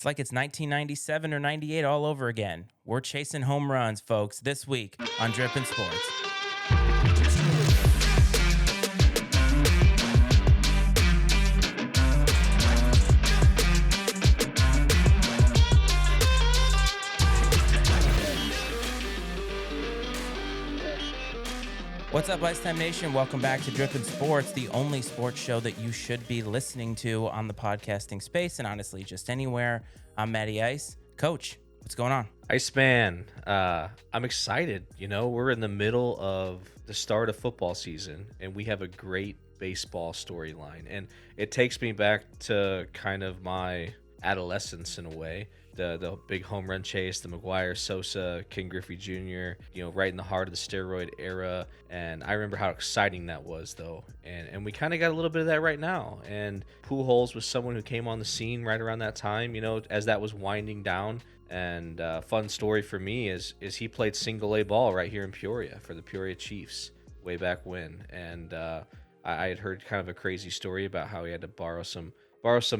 It's like it's 1997 or 98 all over again. We're chasing home runs, folks, this week on Drippin' Sports. What's up, Ice Time Nation? Welcome back to Drippin' Sports, the only sports show that you should be listening to on the podcasting space and honestly just anywhere. I'm Matty Ice. Coach, what's going on? Iceman, I'm excited. We're in the middle of the start of football season, and we have a great baseball storyline. And it takes me back to kind of my adolescence in a way. The big home run chase, the McGwire, Sosa, King Griffey Jr., right in the heart of the steroid era. And I remember how exciting that was, though. And we kind of got a little bit of that right now. And Pujols was someone who came on the scene right around that time, as that was winding down. And fun story for me is he played single A ball right here in Peoria for the Peoria Chiefs way back when. And I had heard kind of a crazy story about how he had to borrow some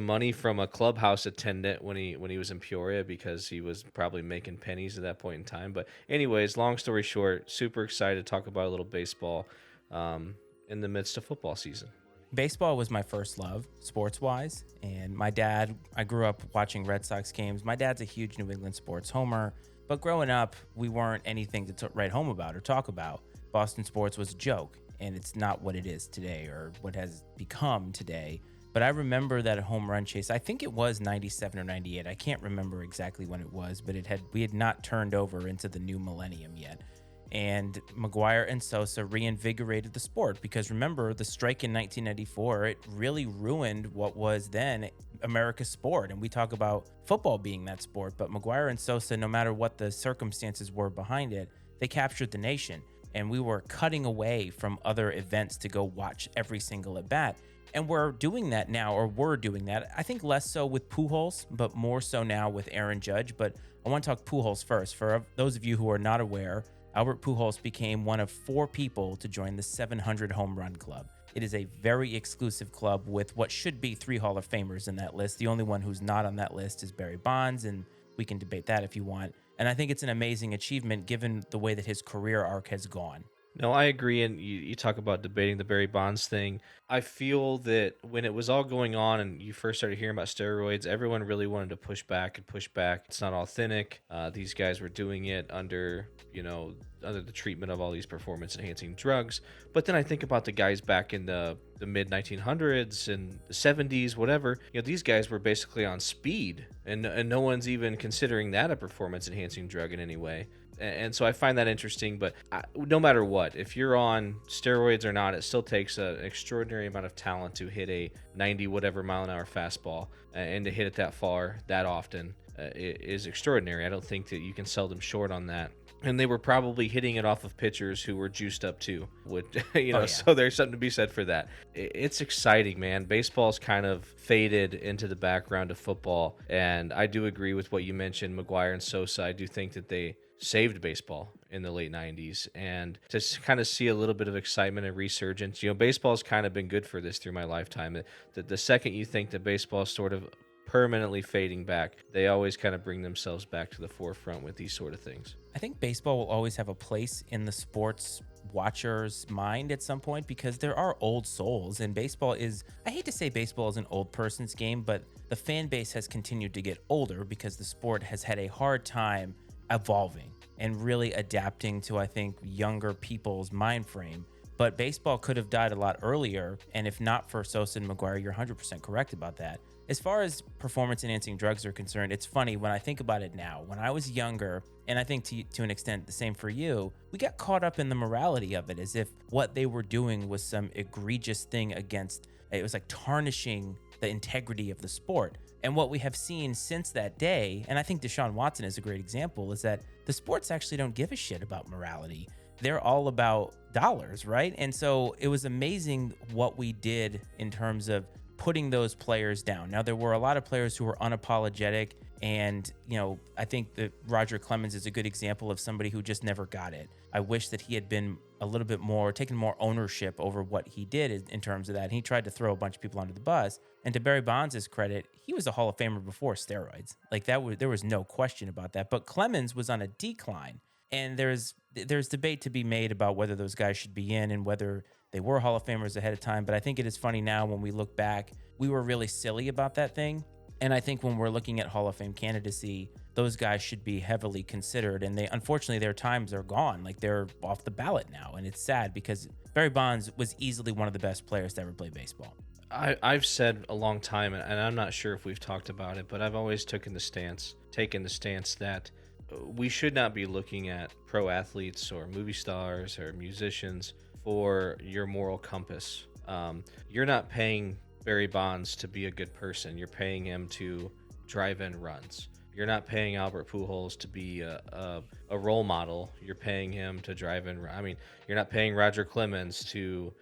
money from a clubhouse attendant when he was in Peoria because he was probably making pennies at that point in time. But anyways, long story short, super excited to talk about a little baseball in the midst of football season. Baseball was my first love, sports-wise, and my dad, I grew up watching Red Sox games. My dad's a huge New England sports homer, but growing up, we weren't anything to write home about or talk about. Boston sports was a joke, and it's not what it is today or what has become today. But I remember that home run chase. I think it was 97 or 98. I can't remember exactly when it was, but we had not turned over into the new millennium yet. And McGwire and Sosa reinvigorated the sport because remember the strike in 1994, it really ruined what was then America's sport. And we talk about football being that sport, but McGwire and Sosa, no matter what the circumstances were behind it, they captured the nation. And we were cutting away from other events to go watch every single at bat. And we're doing that now, or we're doing that. I think less so with Pujols, but more so now with Aaron Judge. But I want to talk Pujols first. For those of you who are not aware, Albert Pujols became one of 4 people to join the 700 home run club. It is a very exclusive club with what should be 3 Hall of Famers in that list. The only one who's not on that list is Barry Bonds, and we can debate that if you want. And I think it's an amazing achievement given the way that his career arc has gone. No, I agree. And you talk about debating the Barry Bonds thing. I feel that when it was all going on and you first started hearing about steroids, everyone really wanted to push back and push back. It's not authentic. These guys were doing it under the treatment of all these performance enhancing drugs. But then I think about the guys back in the mid 1900s and the 70s, whatever. These guys were basically on speed, and no one's even considering that a performance enhancing drug in any way. And so I find that interesting, but no matter what, if you're on steroids or not, it still takes an extraordinary amount of talent to hit a 90 whatever mile an hour fastball, and to hit it that far, that often, is extraordinary. I don't think that you can sell them short on that. And they were probably hitting it off of pitchers who were juiced up too. So there's something to be said for that. It's exciting, man. Baseball's kind of faded into the background of football. And I do agree with what you mentioned, McGwire and Sosa. I do think that they saved baseball in the late 90s. And to kind of see a little bit of excitement and resurgence, baseball's kind of been good for this through my lifetime. The second you think that baseball is sort of permanently fading back, they always kind of bring themselves back to the forefront with these sort of things. I think baseball will always have a place in the sports watcher's mind at some point because there are old souls, and baseball is, I hate to say baseball is an old person's game, but the fan base has continued to get older because the sport has had a hard time evolving and really adapting to, I think, younger people's mind frame. But baseball could have died a lot earlier, and if not for Sosa and McGwire, you're 100% correct about that. As far as performance-enhancing drugs are concerned, it's funny when I think about it now. When I was younger, and I think to an extent the same for you, we got caught up in the morality of it as if what they were doing was some egregious thing against, it was like tarnishing the integrity of the sport. And what we have seen since that day, and I think Deshaun Watson is a great example, is that the sports actually don't give a shit about morality. They're all about dollars, right? And so it was amazing what we did in terms of putting those players down. Now, there were a lot of players who were unapologetic, and, I think that Roger Clemens is a good example of somebody who just never got it. I wish that he had been a little bit more, taken more ownership over what he did in terms of that. And he tried to throw a bunch of people under the bus. And to Barry Bonds' credit, he was a Hall of Famer before steroids. Like there was no question about that. But Clemens was on a decline, and there's debate to be made about whether those guys should be in and whether they were Hall of Famers ahead of time. But I think it is funny now when we look back, we were really silly about that thing. And I think when we're looking at Hall of Fame candidacy, those guys should be heavily considered. And they, unfortunately, their times are gone. Like they're off the ballot now. And it's sad because Barry Bonds was easily one of the best players to ever play baseball. I've said a long time, and I'm not sure if we've talked about it, but I've always taken the stance that we should not be looking at pro athletes or movie stars or musicians for your moral compass. You're not paying Barry Bonds to be a good person. You're paying him to drive in runs. You're not paying Albert Pujols to be a role model. You're paying him to drive in. I mean, you're not paying Roger Clemens to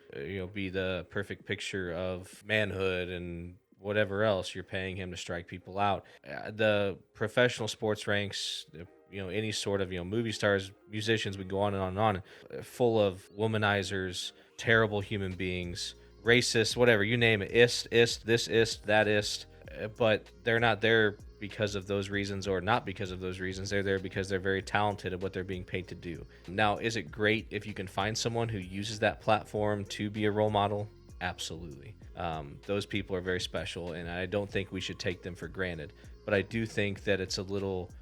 be the perfect picture of manhood and whatever else. You're paying him to strike people out. The professional sports ranks, any sort of movie stars, musicians, we go on and on and on, full of womanizers, terrible human beings, racist, whatever you name it, this ist, that ist. But they're not there because of those reasons or not because of those reasons. They're there because they're very talented at what they're being paid to do. Now, is it great if you can find someone who uses that platform to be a role model? Absolutely. Those people are very special, and I don't think we should take them for granted. But I do think that it's a little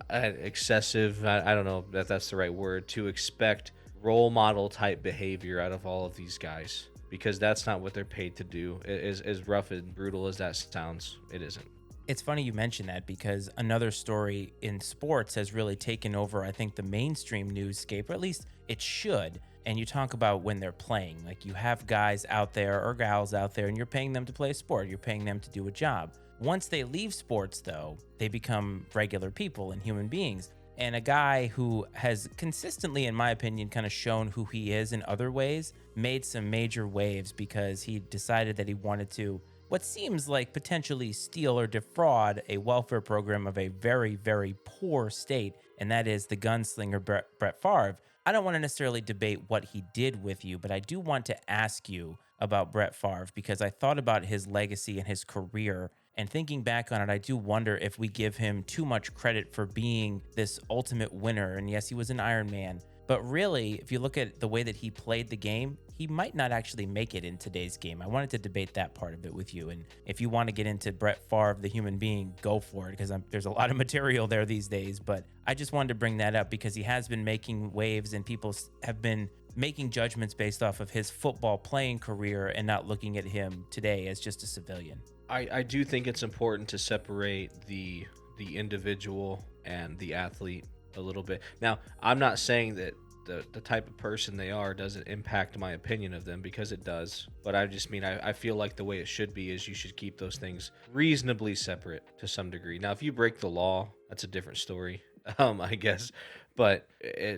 excessive, I don't know if that's the right word, to expect role model type behavior out of all of these guys, because that's not what they're paid to do. As rough and brutal as that sounds, it isn't. It's funny you mention that because another story in sports has really taken over, I think, the mainstream newscape, or at least it should. And you talk about when they're playing, like you have guys out there or gals out there and you're paying them to play a sport, you're paying them to do a job. Once they leave sports, though, they become regular people and human beings. And a guy who has consistently, in my opinion, kind of shown who he is in other ways, made some major waves because he decided that he wanted to, what seems like potentially steal or defraud a welfare program of a very, very poor state, and that is the gunslinger Brett Favre. I don't want to necessarily debate what he did with you, but I do want to ask you about Brett Favre because I thought about his legacy and his career. And thinking back on it, I do wonder if we give him too much credit for being this ultimate winner. And yes, he was an Iron Man. But really, if you look at the way that he played the game, he might not actually make it in today's game. I wanted to debate that part of it with you. And if you want to get into Brett Favre, the human being, go for it, because there's a lot of material there these days. But I just wanted to bring that up because he has been making waves and people have been making judgments based off of his football playing career and not looking at him today as just a civilian. I do think it's important to separate the individual and the athlete a little bit. Now, I'm not saying that the type of person they are doesn't impact my opinion of them, because it does. But I just mean I feel like the way it should be is you should keep those things reasonably separate to some degree. Now, if you break the law, that's a different story, I guess. But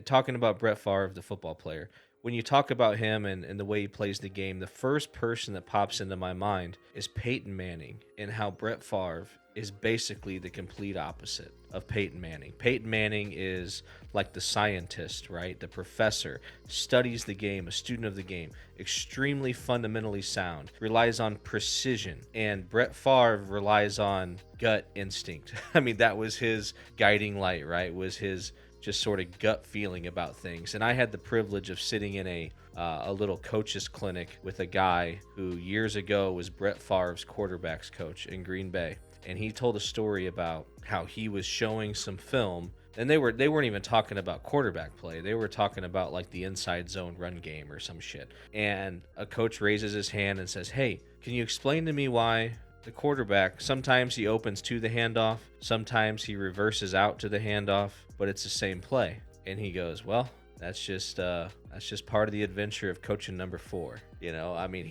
talking about Brett Favre, the football player, when you talk about him and the way he plays the game, the first person that pops into my mind is Peyton Manning, and how Brett Favre is basically the complete opposite of Peyton Manning. Peyton Manning is like the scientist, right? The professor, studies the game, a student of the game, extremely fundamentally sound, relies on precision. And Brett Favre relies on gut instinct. I mean, that was his guiding light, right? Was his just sort of gut feeling about things. And I had the privilege of sitting in a little coach's clinic with a guy who years ago was Brett Favre's quarterbacks coach in Green Bay. And he told a story about how he was showing some film, and they weren't even talking about quarterback play. They were talking about like the inside zone run game or some shit. And a coach raises his hand and says, "Hey, can you explain to me why the quarterback, sometimes he opens to the handoff, sometimes he reverses out to the handoff, but it's the same play?" And he goes, "Well, that's just part of the adventure of coaching number 4." I mean,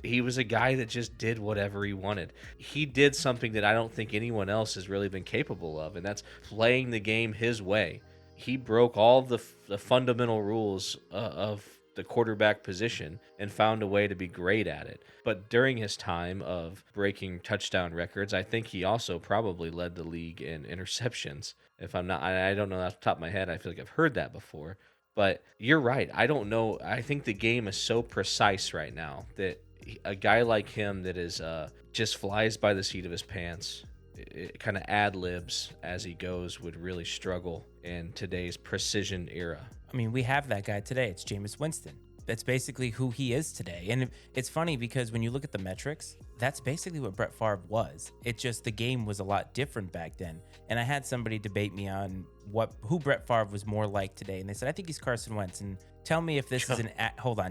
he was a guy that just did whatever he wanted. He did something that I don't think anyone else has really been capable of, and that's playing the game his way. He broke all the fundamental rules of the quarterback position and found a way to be great at it. But during his time of breaking touchdown records, I think he also probably led the league in interceptions. If I'm not, I don't know off the top of my head. I feel like I've heard that before. But you're right. I don't know. I think the game is so precise right now that a guy like him that is just flies by the seat of his pants, it kind of ad libs as he goes, would really struggle in today's precision era. I mean, we have that guy today. It's Jameis Winston. That's basically who he is today. And it's funny because when you look at the metrics, that's basically what Brett Favre was. It just the game was a lot different back then. And I had somebody debate me on who Brett Favre was more like today, and they said I think he's Carson Wentz. And tell me if this is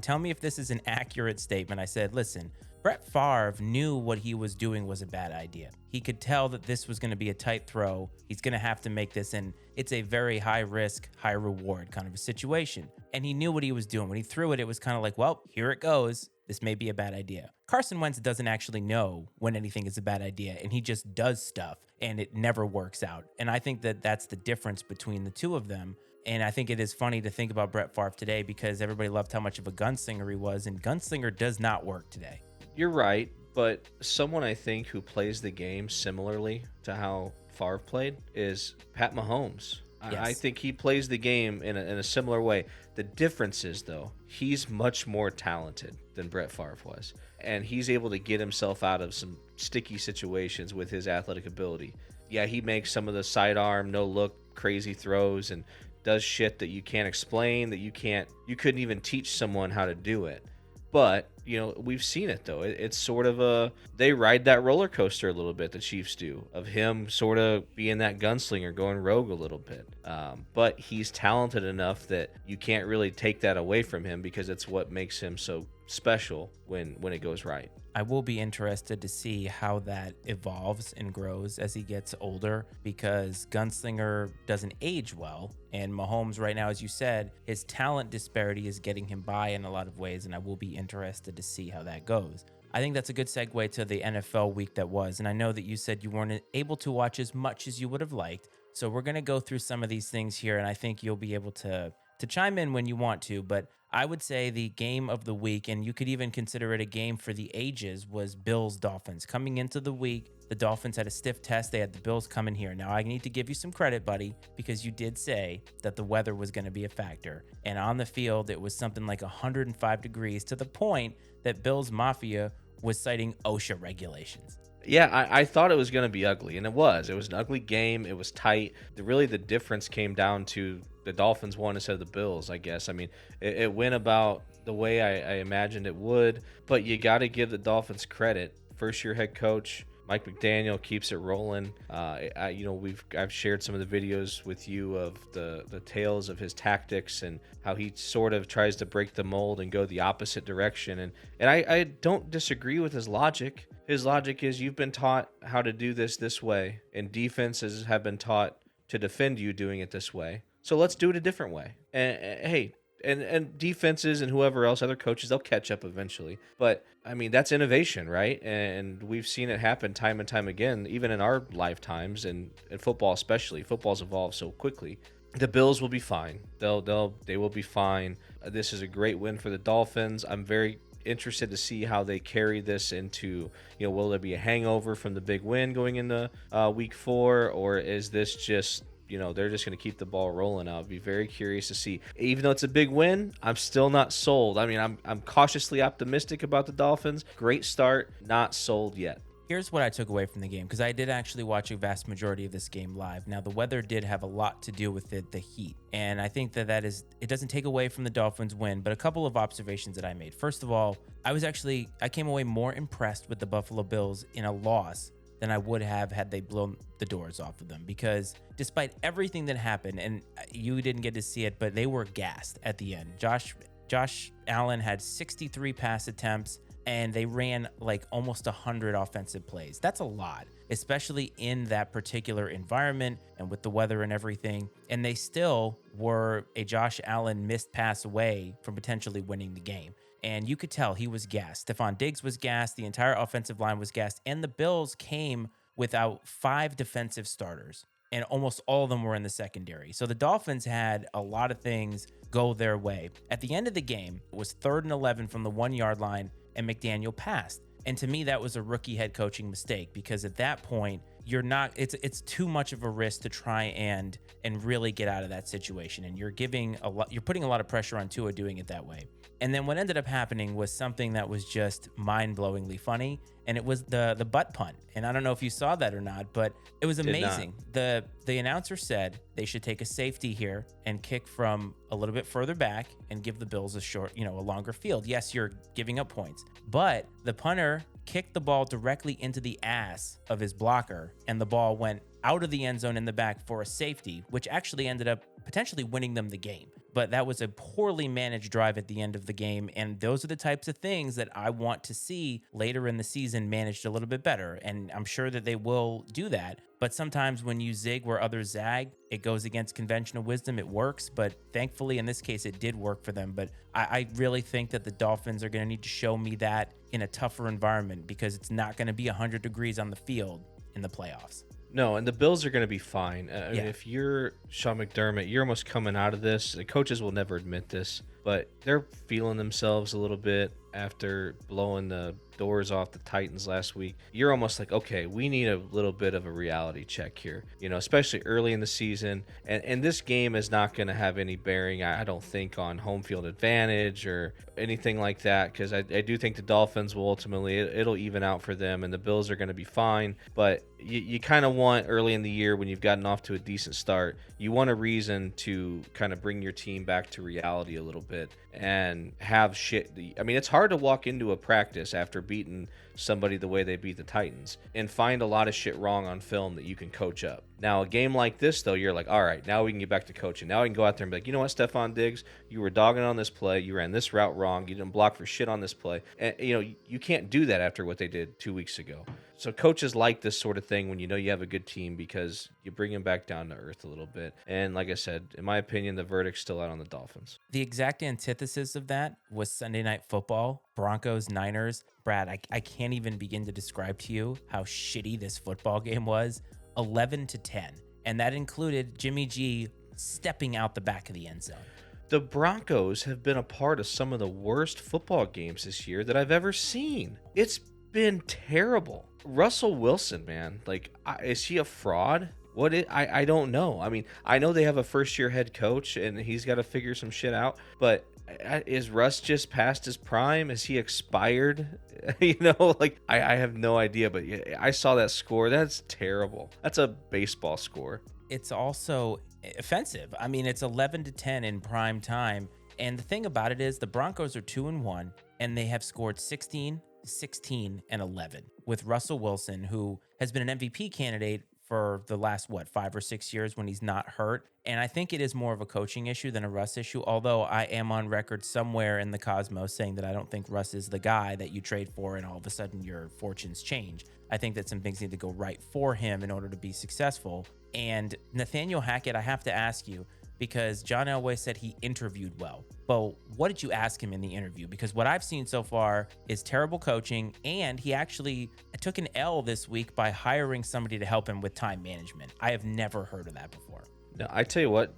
tell me if this is an accurate statement. I said, listen, Brett Favre knew what he was doing was a bad idea. He could tell that this was going to be a tight throw. He's going to have to make this, and it's a very high risk, high reward kind of a situation. And he knew what he was doing. When he threw it, it was kind of like, well, here it goes. This may be a bad idea. Carson Wentz doesn't actually know when anything is a bad idea, and he just does stuff, and it never works out. And I think that that's the difference between the two of them. And I think it is funny to think about Brett Favre today because everybody loved how much of a gunslinger he was, and gunslinger does not work today. You're right, but someone I think who plays the game similarly to how Favre played is Pat Mahomes. Yes. I think he plays the game in a similar way. The difference is, though, he's much more talented than Brett Favre was, and he's able to get himself out of some sticky situations with his athletic ability. Yeah, he makes some of the sidearm, no-look, crazy throws and does shit that you can't explain, that you couldn't even teach someone how to do it. But, we've seen it, though. It's sort of they ride that roller coaster a little bit, the Chiefs do, of him sort of being that gunslinger, going rogue a little bit. But he's talented enough that you can't really take that away from him because it's what makes him so special when it goes right. I will be interested to see how that evolves and grows as he gets older because Gunslinger doesn't age well. And Mahomes right now, as you said, his talent disparity is getting him by in a lot of ways. And I will be interested to see how that goes. I think that's a good segue to the NFL week that was. And I know that you said you weren't able to watch as much as you would have liked. So we're going to go through some of these things here. And I think you'll be able to chime in when you want to, but I would say the game of the week, and you could even consider it a game for the ages, was Bills-Dolphins. Coming into the week, the Dolphins had a stiff test. They had the Bills coming here. Now, I need to give you some credit, buddy, because you did say that the weather was going to be a factor. And on the field, it was something like 105 degrees to the point that Bills Mafia was citing OSHA regulations. Yeah, I thought it was going to be ugly, and it was. It was an ugly game. It was tight. The difference came down to the Dolphins won instead of the Bills, I guess. I mean, it went about the way I imagined it would, but you got to give the Dolphins credit. First-year head coach Mike McDaniel keeps it rolling. I've shared some of the videos with you of the tales of his tactics and how he sort of tries to break the mold and go the opposite direction. And I don't disagree with his logic. His logic is you've been taught how to do this way, and defenses have been taught to defend you doing it this way. So let's do it a different way. And defenses and whoever else, other coaches, they'll catch up eventually. But, I mean, that's innovation, right? And we've seen it happen time and time again, even in our lifetimes, and in football especially. Football's evolved so quickly. The Bills will be fine. They will be fine. This is a great win for the Dolphins. I'm very interested to see how they carry this into, will there be a hangover from the big win going into week 4, or is this just they're just going to keep the ball rolling. I'll be very curious to see. Even though it's a big win, I'm still not sold. I mean, I'm cautiously optimistic about the Dolphins. Great start, not sold yet. Here's what I took away from the game, because I did actually watch a vast majority of this game live. Now, the weather did have a lot to do with it, the heat. And I think that it doesn't take away from the Dolphins' win, but a couple of observations that I made. First of all, I came away more impressed with the Buffalo Bills in a loss than I would have had they blown the doors off of them, because despite everything that happened, and you didn't get to see it, but they were gassed at the end. Josh Allen had 63 pass attempts, and they ran like almost 100 offensive plays. That's a lot, especially in that particular environment and with the weather and everything. And they still were a Josh Allen missed pass away from potentially winning the game. And you could tell he was gassed. Stephon Diggs was gassed. The entire offensive line was gassed. And the Bills came without 5 defensive starters, and almost all of them were in the secondary. So the Dolphins had a lot of things go their way. At the end of the game, it was 3rd and 11 from the 1-yard line, and McDaniel passed. And to me, that was a rookie head coaching mistake, because at that point, you're not, it's too much of a risk to try and really get out of that situation. And you're putting a lot of pressure on Tua doing it that way. And then what ended up happening was something that was just mind-blowingly funny, and it was the butt punt. And I don't know if you saw that or not, but it was amazing. The announcer said they should take a safety here and kick from a little bit further back and give the Bills a longer field. Yes, you're giving up points, but the punter kicked the ball directly into the ass of his blocker, and the ball went out of the end zone in the back for a safety, which actually ended up potentially winning them the game. But that was a poorly managed drive at the end of the game. And those are the types of things that I want to see later in the season managed a little bit better. And I'm sure that they will do that. But sometimes when you zig where others zag, it goes against conventional wisdom. It works. But thankfully, in this case, it did work for them. But I really think that the Dolphins are going to need to show me that in a tougher environment, because it's not going to be 100 degrees on the field in the playoffs. No, and the Bills are going to be fine. I mean, if you're Sean McDermott, you're almost coming out of this. The coaches will never admit this, but they're feeling themselves a little bit after blowing the doors off the Titans last week. You're almost like, okay, we need a little bit of a reality check here, especially early in the season. And this game is not going to have any bearing, I don't think, on home field advantage or anything like that, because I do think the Dolphins will ultimately, it'll even out for them, and the Bills are going to be fine. But you kind of want early in the year, when you've gotten off to a decent start, you want a reason to kind of bring your team back to reality a little bit and have shit. I mean, it's hard to walk into a practice after beating somebody the way they beat the Titans and find a lot of shit wrong on film that you can coach up. Now, a game like this, though, you're like, all right, now we can get back to coaching. Now we can go out there and be like, you know what, Stephon Diggs, you were dogging on this play. You ran this route wrong. You didn't block for shit on this play. And, you can't do that after what they did 2 weeks ago. So coaches like this sort of thing when you have a good team, because you bring them back down to earth a little bit. And like I said, in my opinion, the verdict's still out on the Dolphins. The exact antithesis of that was Sunday Night Football, Broncos, Niners. Brad, I can't even begin to describe to you how shitty this football game was. 11-10. And that included Jimmy G stepping out the back of the end zone. The Broncos have been a part of some of the worst football games this year that I've ever seen. It's been terrible. Russell Wilson, man, is he a fraud? I don't know. I mean, I know they have a first-year head coach, and he's got to figure some shit out, but is Russ just past his prime? Is he expired? I have no idea, but I saw that score. That's terrible. That's a baseball score. It's also offensive. I mean, it's 11-10 in prime time. And the thing about it is the Broncos are 2-1, and they have scored 16, 16, and 11 with Russell Wilson, who has been an MVP candidate for the last, 5 or 6 years when he's not hurt. And I think it is more of a coaching issue than a Russ issue, although I am on record somewhere in the cosmos saying that I don't think Russ is the guy that you trade for and all of a sudden your fortunes change. I think that some things need to go right for him in order to be successful. And Nathaniel Hackett, I have to ask you, because John Elway said he interviewed well. But what did you ask him in the interview? Because what I've seen so far is terrible coaching, and he actually took an L this week by hiring somebody to help him with time management. I have never heard of that before. No, I tell you what,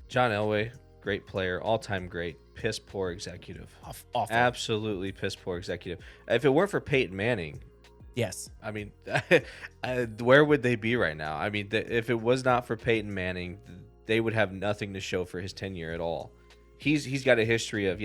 John Elway, great player, all-time great, piss poor executive. Awful. Absolutely piss poor executive. If it weren't for Peyton Manning, yes. I mean, where would they be right now? I mean, if it was not for Peyton Manning, they would have nothing to show for his tenure at all. He's got a history of,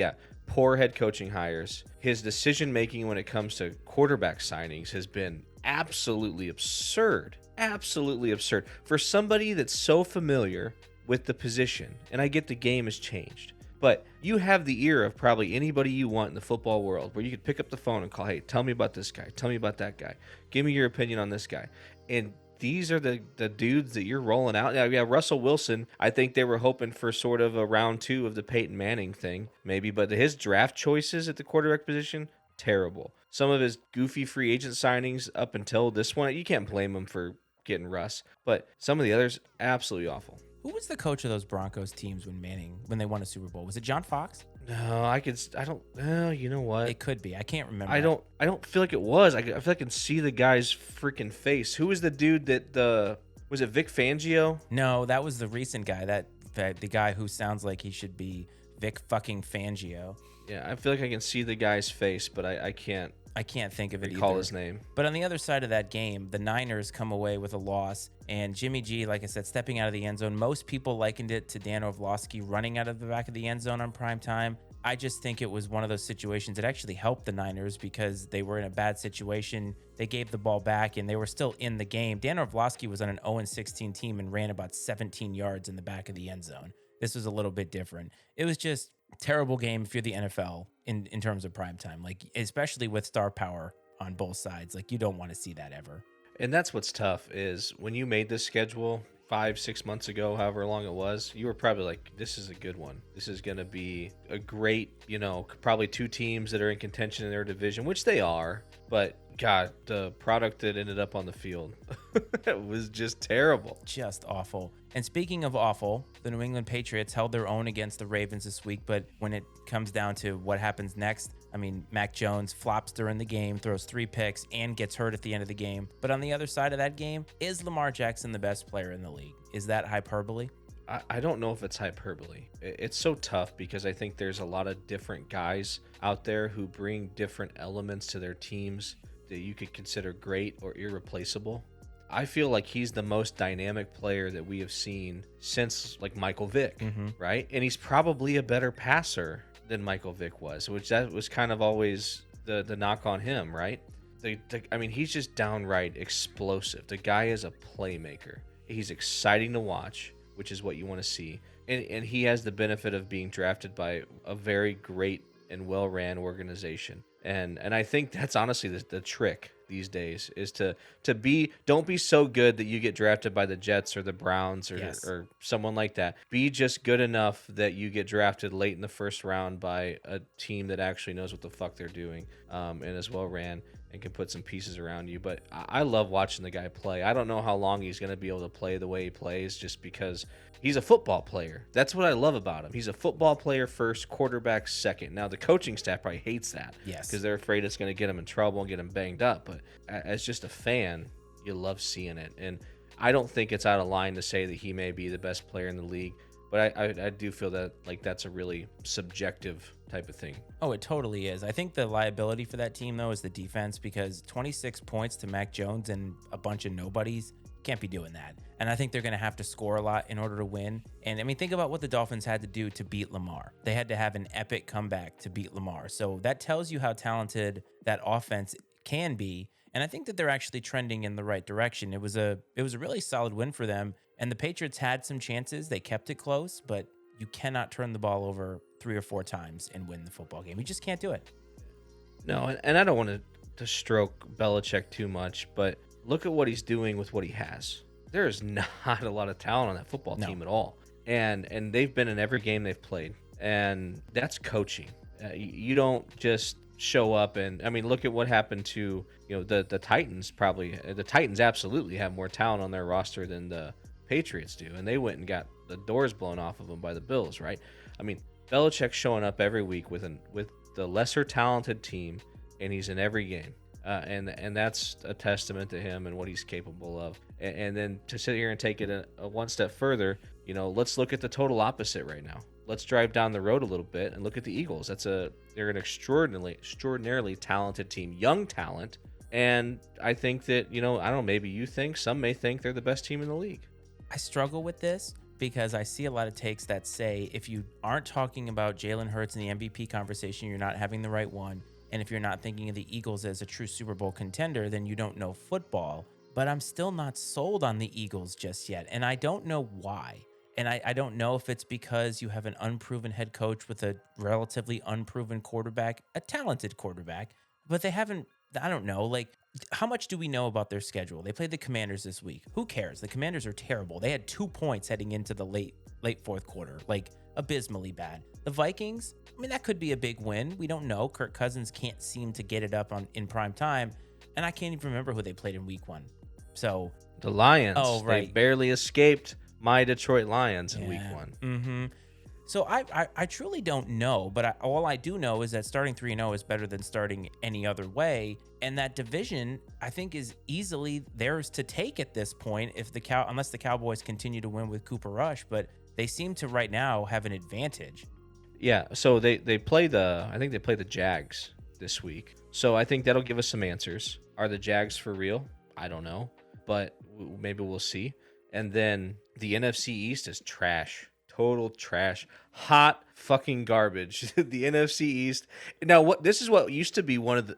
poor head coaching hires. His decision-making when it comes to quarterback signings has been absolutely absurd. Absolutely absurd. For somebody that's so familiar with the position, and I get the game has changed, but you have the ear of probably anybody you want in the football world where you could pick up the phone and call, hey, tell me about this guy. Tell me about that guy. Give me your opinion on this guy. And these are the dudes that you're rolling out. Yeah, Russell Wilson, I think they were hoping for sort of a round 2 of the Peyton Manning thing, maybe. But his draft choices at the quarterback position, terrible. Some of his goofy free agent signings up until this one, you can't blame him for getting Russ. But some of the others, absolutely awful. Who was the coach of those Broncos teams when they won a Super Bowl? Was it John Fox? No, you know what? It could be. I can't remember. I don't feel like it was. I feel like I can see the guy's freaking face. Who was the dude was it Vic Fangio? No, that was the recent guy, the guy who sounds like he should be Vic fucking Fangio. Yeah, I feel like I can see the guy's face, but I can't I can't think of it recall either. his name. But on the other side of that game, the Niners come away with a loss, and Jimmy G, like I said, stepping out of the end zone. Most people likened it to Dan Orlovsky running out of the back of the end zone on prime time. I just think it was one of those situations that actually helped the Niners because they were in a bad situation. They gave the ball back and they were still in the game. Dan Orlovsky was on an 0-16 team and ran about 17 yards in the back of the end zone. This was a little bit different. It was just a terrible game if you're the NFL in terms of prime time, like especially with star power on both sides. Like you don't want to see that ever. And that's what's tough is when you made this schedule 5-6 months ago, however long it was, you were probably like, this is a good one. This is going to be a great, probably two teams that are in contention in their division, which they are. But God, the product that ended up on the field it was just terrible. Just awful. And speaking of awful, the New England Patriots held their own against the Ravens this week. But when it comes down to what happens next, I mean, Mac Jones flops during the game, throws 3 picks, and gets hurt at the end of the game. But on the other side of that game, is Lamar Jackson the best player in the league? Is that hyperbole? I don't know if it's hyperbole. It's so tough because I think there's a lot of different guys out there who bring different elements to their teams that you could consider great or irreplaceable. I feel like he's the most dynamic player that we have seen since like Michael Vick, right? And he's probably a better passer than Michael Vick was, which that was kind of always the knock on him, right? I mean, he's just downright explosive. The guy is a playmaker. He's exciting to watch, which is what you want to see. And he has the benefit of being drafted by a very great and well-ran organization. And I think that's honestly the trick these days is don't be so good that you get drafted by the Jets or the Browns or someone like that. Be just good enough that you get drafted late in the first round by a team that actually knows what the fuck they're doing and is well-ran and can put some pieces around you. But I love watching the guy play. I don't know how long he's going to be able to play the way he plays just because he's a football player. That's what I love about him. He's a football player first, quarterback second. Now, the coaching staff probably hates that because they're afraid it's going to get him in trouble and get him banged up. But as just a fan, you love seeing it. And I don't think it's out of line to say that he may be the best player in the league. But I do feel that like that's a really subjective type of thing. Oh, it totally is. I think the liability for that team, though, is the defense because 26 points to Mac Jones and a bunch of nobodies can't be doing that. And I think they're going to have to score a lot in order to win. And I mean, think about what the Dolphins had to do to beat Lamar. They had to have an epic comeback to beat Lamar. So that tells you how talented that offense can be. And I think that they're actually trending in the right direction. It was a really solid win for them. And the Patriots had some chances. They kept it close, but you cannot turn the ball over 3 or 4 times and win the football game. You just can't do it. No, and I don't want to stroke Belichick too much, but look at what he's doing with what he has. There is not a lot of talent on that football team at all. And they've been in every game they've played. And that's coaching. You don't just show up and, I mean, look at what happened to, the Titans probably. The Titans absolutely have more talent on their roster than the Patriots do. And they went and got the doors blown off of them by the Bills, right? I mean, Belichick's showing up every week with the lesser talented team, and he's in every game. And that's a testament to him and what he's capable of. And then to sit here and take it a one step further, let's look at the total opposite right now. Let's drive down the road a little bit and look at the Eagles. They're an extraordinarily talented team, young talent. And I think that, I don't know, maybe some may think they're the best team in the league. I struggle with this because I see a lot of takes that say if you aren't talking about Jalen Hurts in the MVP conversation, you're not having the right one. And if you're not thinking of the Eagles as a true Super Bowl contender, then you don't know football. But I'm still not sold on the Eagles just yet. And I don't know why. And I don't know if it's because you have an unproven head coach with a relatively unproven quarterback, a talented quarterback, but they haven't, I don't know, like, how much do we know about their schedule? They played the Commanders this week. Who cares? The Commanders are terrible. They had 2 points heading into the late fourth quarter, like abysmally bad. The Vikings, I mean, that could be a big win. We don't know. Kirk Cousins can't seem to get it up in prime time, and I can't even remember who they played in week 1. So the Lions, right. They barely escaped my Detroit Lions in week 1. Mm-hmm. So I truly don't know, but all I do know is that starting 3-0 is better than starting any other way. And that division, I think, is easily theirs to take at this point unless the Cowboys continue to win with Cooper Rush. But they seem to right now have an advantage. Yeah, so they play I think they play the Jags this week. So I think that'll give us some answers. Are the Jags for real? I don't know, but maybe we'll see. And then the NFC East is trash. Total trash. Hot fucking garbage. The NFC East. Now, this is what used to be one of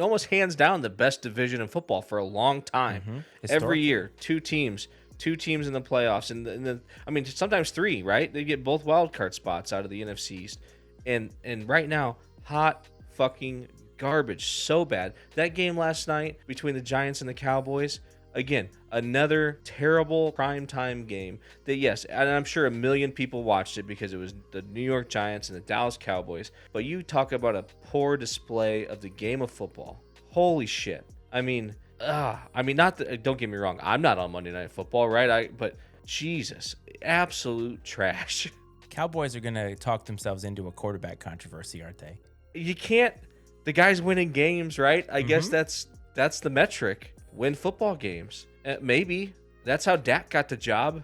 almost hands down the best division in football for a long time. Every year, two teams in the playoffs, and sometimes three, right? They get both wild card spots out of the NFC East. And right now, hot fucking garbage. So bad. That game last night between the Giants and the Cowboys, again, another terrible primetime game that, yes, and I'm sure a million people watched it because it was the New York Giants and the Dallas Cowboys. But you talk about a poor display of the game of football. Holy shit. Don't get me wrong. I'm not on Monday Night Football, right? But Jesus, absolute trash. Cowboys are going to talk themselves into a quarterback controversy, aren't they? You can't. The guy's winning games, right? I guess that's the metric. Win football games. Maybe. That's how Dak got the job,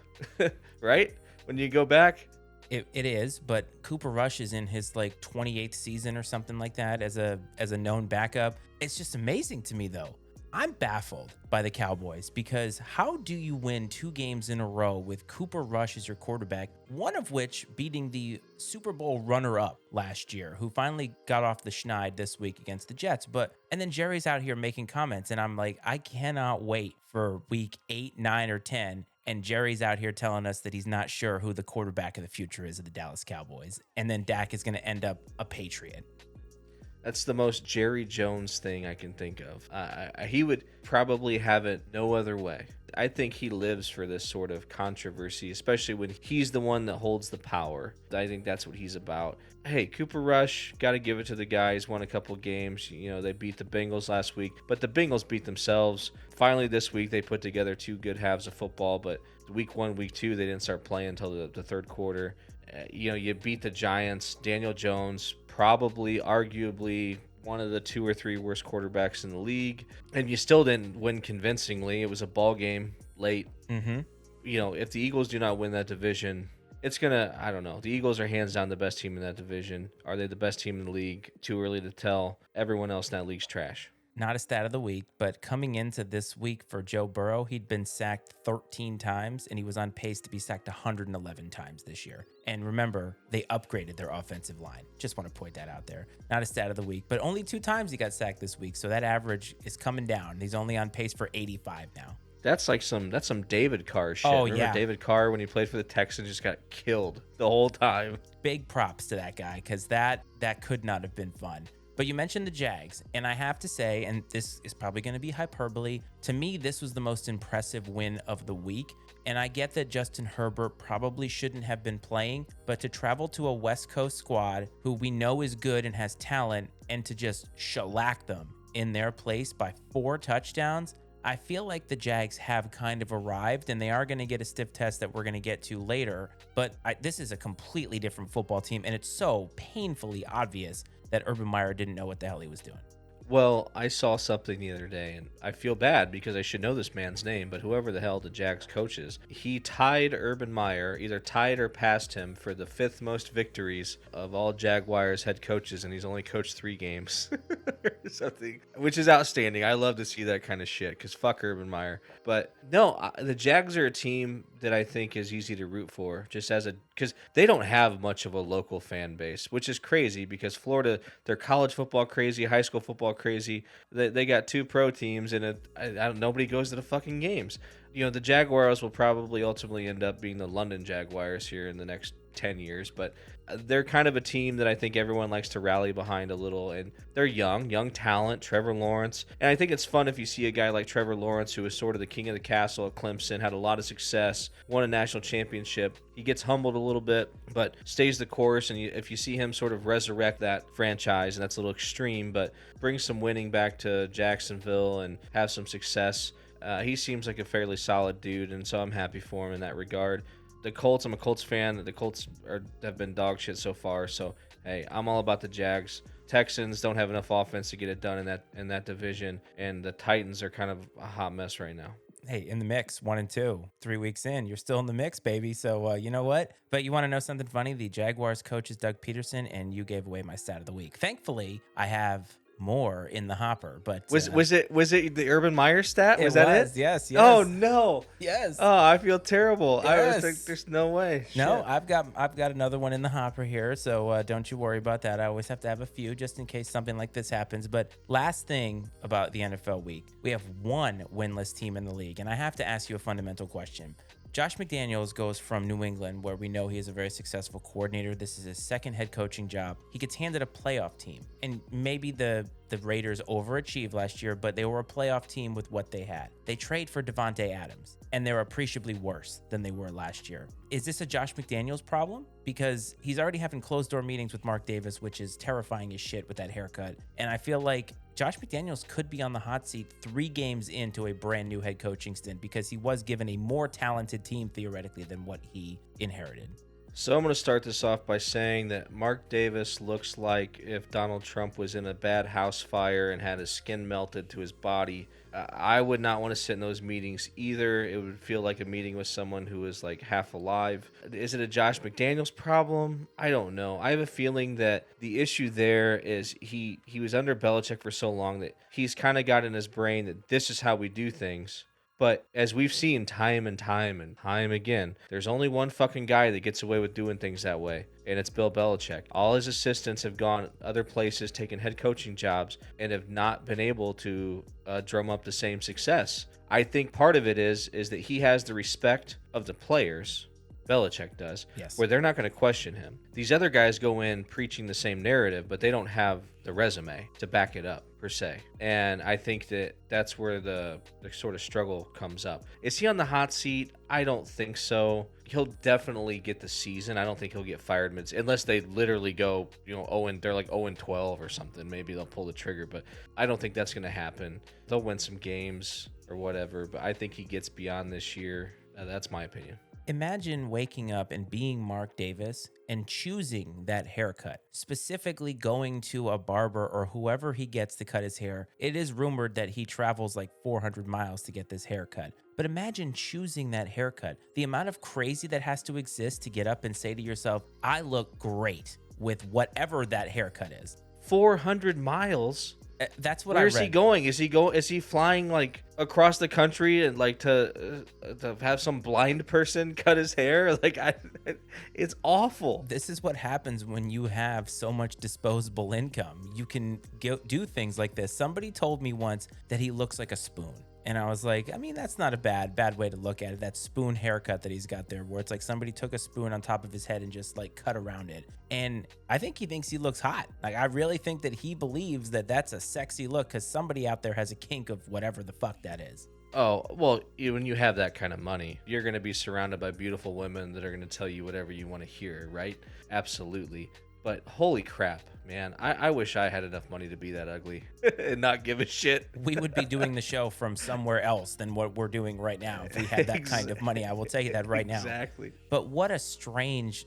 right? When you go back. It is, but Cooper Rush is in his 28th season or something like that as a known backup. It's just amazing to me, though. I'm baffled by the Cowboys because how do you win 2 games in a row with Cooper Rush as your quarterback, one of which beating the Super Bowl runner-up last year, who finally got off the schneid this week against the Jets. And then Jerry's out here making comments, and I'm like, I cannot wait for week 8, 9, or 10, and Jerry's out here telling us that he's not sure who the quarterback of the future is of the Dallas Cowboys, and then Dak is going to end up a Patriot. That's the most Jerry Jones thing I can think of. He would probably have it no other way. I think he lives for this sort of controversy, especially when he's the one that holds the power. I think that's what he's about. Hey, Cooper Rush, got to give it to the guys. Won a couple games. They beat the Bengals last week, but the Bengals beat themselves. Finally, this week, they put together 2 good halves of football, but week 1, week 2, they didn't start playing until the third quarter. You beat the Giants. Daniel Jones, probably, arguably, one of the 2 or 3 worst quarterbacks in the league, and you still didn't win convincingly. It was a ball game late. If the Eagles do not win that division, it's gonna, I don't know. The Eagles are hands down the best team in that division. Are they the best team in the league? Too early to tell. Everyone else in that league's trash. Not a stat of the week, but coming into this week for Joe Burrow, he'd been sacked 13 times, and he was on pace to be sacked 111 times this year. And remember, they upgraded their offensive line. Just want to point that out there. Not a stat of the week, but only 2 times he got sacked this week, so that average is coming down. He's only on pace for 85 now. That's some David Carr shit. Oh, Remember yeah. David Carr, when he played for the Texans, just got killed the whole time. Big props to that guy, because that could not have been fun. But you mentioned the Jags, and I have to say, and this is probably going to be hyperbole, to me, this was the most impressive win of the week. And I get that Justin Herbert probably shouldn't have been playing, but to travel to a West Coast squad who we know is good and has talent, and to just shellac them in their place by 4 touchdowns, I feel like the Jags have kind of arrived, and they are going to get a stiff test that we're going to get to later. But this is a completely different football team, and it's so painfully obvious that Urban Meyer didn't know what the hell he was doing. Well, I saw something the other day, and I feel bad because I should know this man's name, but whoever the hell the Jags coach is, he tied Urban Meyer, either tied or passed him for the 5th most victories of all Jaguars head coaches, and he's only coached 3 games or something, which is outstanding. I love to see that kind of shit because fuck Urban Meyer. But no, the Jags are a team that I think is easy to root for, because they don't have much of a local fan base, which is crazy because Florida, they're college football crazy, high school football crazy. They got 2 pro teams, and nobody goes to the fucking games. The Jaguars will probably ultimately end up being the London Jaguars here in the next 10 years, but they're kind of a team that I think everyone likes to rally behind a little, and they're young talent, Trevor Lawrence. And I think it's fun if you see a guy like Trevor Lawrence, who is sort of the king of the castle at Clemson, had a lot of success, won a national championship. He gets humbled a little bit, but stays the course. And if you see him sort of resurrect that franchise, and that's a little extreme, but bring some winning back to Jacksonville and have some success, he seems like a fairly solid dude, and so I'm happy for him in that regard. The Colts, I'm a Colts fan. The Colts have been dog shit so far. So, hey, I'm all about the Jags. Texans don't have enough offense to get it done in that division, and the Titans are kind of a hot mess right now. Hey, in the mix, 1-2, 3 weeks in, you're still in the mix, baby. So you know what? But you want to know something funny? The Jaguars coach is Doug Peterson, and you gave away my stat of the week. Thankfully, I have more in the hopper, but Was it the Urban Meyer stat? it Was that it? was, yes, Oh yes, no. yes, Oh, I feel terrible. I was like, yes. there's no way. No, Shit. I've got another one in the hopper here, so don't you worry about that. I always have to have a few just in case something like this happens. But last thing about the NFL week, we have one winless team in the league, and I have to ask you a fundamental question. Josh McDaniels goes from New England, where we know he is a very successful coordinator. This is his second head coaching job. He gets handed a playoff team, and maybe the Raiders overachieved last year, but they were a playoff team with what they had. They trade for Devontae Adams, and they're appreciably worse than they were last year. Is this a Josh McDaniels problem? Because he's already having closed door meetings with Mark Davis, which is terrifying as shit with that haircut. And I feel like Josh McDaniels could be on the hot seat 3 games into a brand new head coaching stint because he was given a more talented team theoretically than what he inherited. So I'm going to start this off by saying that Mark Davis looks like if Donald Trump was in a bad house fire and had his skin melted to his body. I would not want to sit in those meetings either. It would feel like a meeting with someone who is like half alive. Is it a Josh McDaniels problem? I don't know. I have a feeling that the issue there is he was under Belichick for so long that he's kind of got in his brain that this is how we do things. But as we've seen time and time again, there's only one fucking guy that gets away with doing things that way, and it's Bill Belichick. All his assistants have gone other places, taken head coaching jobs, and have not been able to drum up the same success. I think part of it is that he has the respect of the players. Belichick does, Yes. where they're not going to question him. These other guys go in preaching the same narrative, but they don't have the resume to back it up, per se. And I think that that's where the sort of struggle comes up. Is he on the hot seat? I don't think so. He'll definitely get the season. I don't think he'll get fired unless they literally go, they're like 0-12 or something. Maybe they'll pull the trigger, but I don't think that's going to happen. They'll win some games or whatever, but I think he gets beyond this year. That's my opinion. Imagine waking up and being Mark Davis and choosing that haircut, specifically going to a barber or whoever he gets to cut his hair. It is rumored that he travels like 400 miles to get this haircut. But imagine choosing that haircut. The amount of crazy that has to exist to get up and say to yourself, I look great with whatever that haircut is. 400 miles? That's what I read. Where's he going? Is he flying like across the country and like to have some blind person cut his hair? It's awful. This is what happens when you have so much disposable income. You can do things like this. Somebody told me once that he looks like a spoon. And I was like, I mean, that's not a bad way to look at it. That spoon haircut that he's got there, where it's like somebody took a spoon on top of his head and just like cut around it. And I think he thinks he looks hot. Like, I really think that he believes that that's a sexy look because somebody out there has a kink of whatever the fuck that is. Oh, well, when you have that kind of money, you're going to be surrounded by beautiful women that are going to tell you whatever you want to hear, right? Absolutely. But holy crap, man. I wish I had enough money to be that ugly and not give a shit. We would be doing the show from somewhere else than what we're doing right now if we had that kind of money. I will tell you that right now. Exactly. But what a strange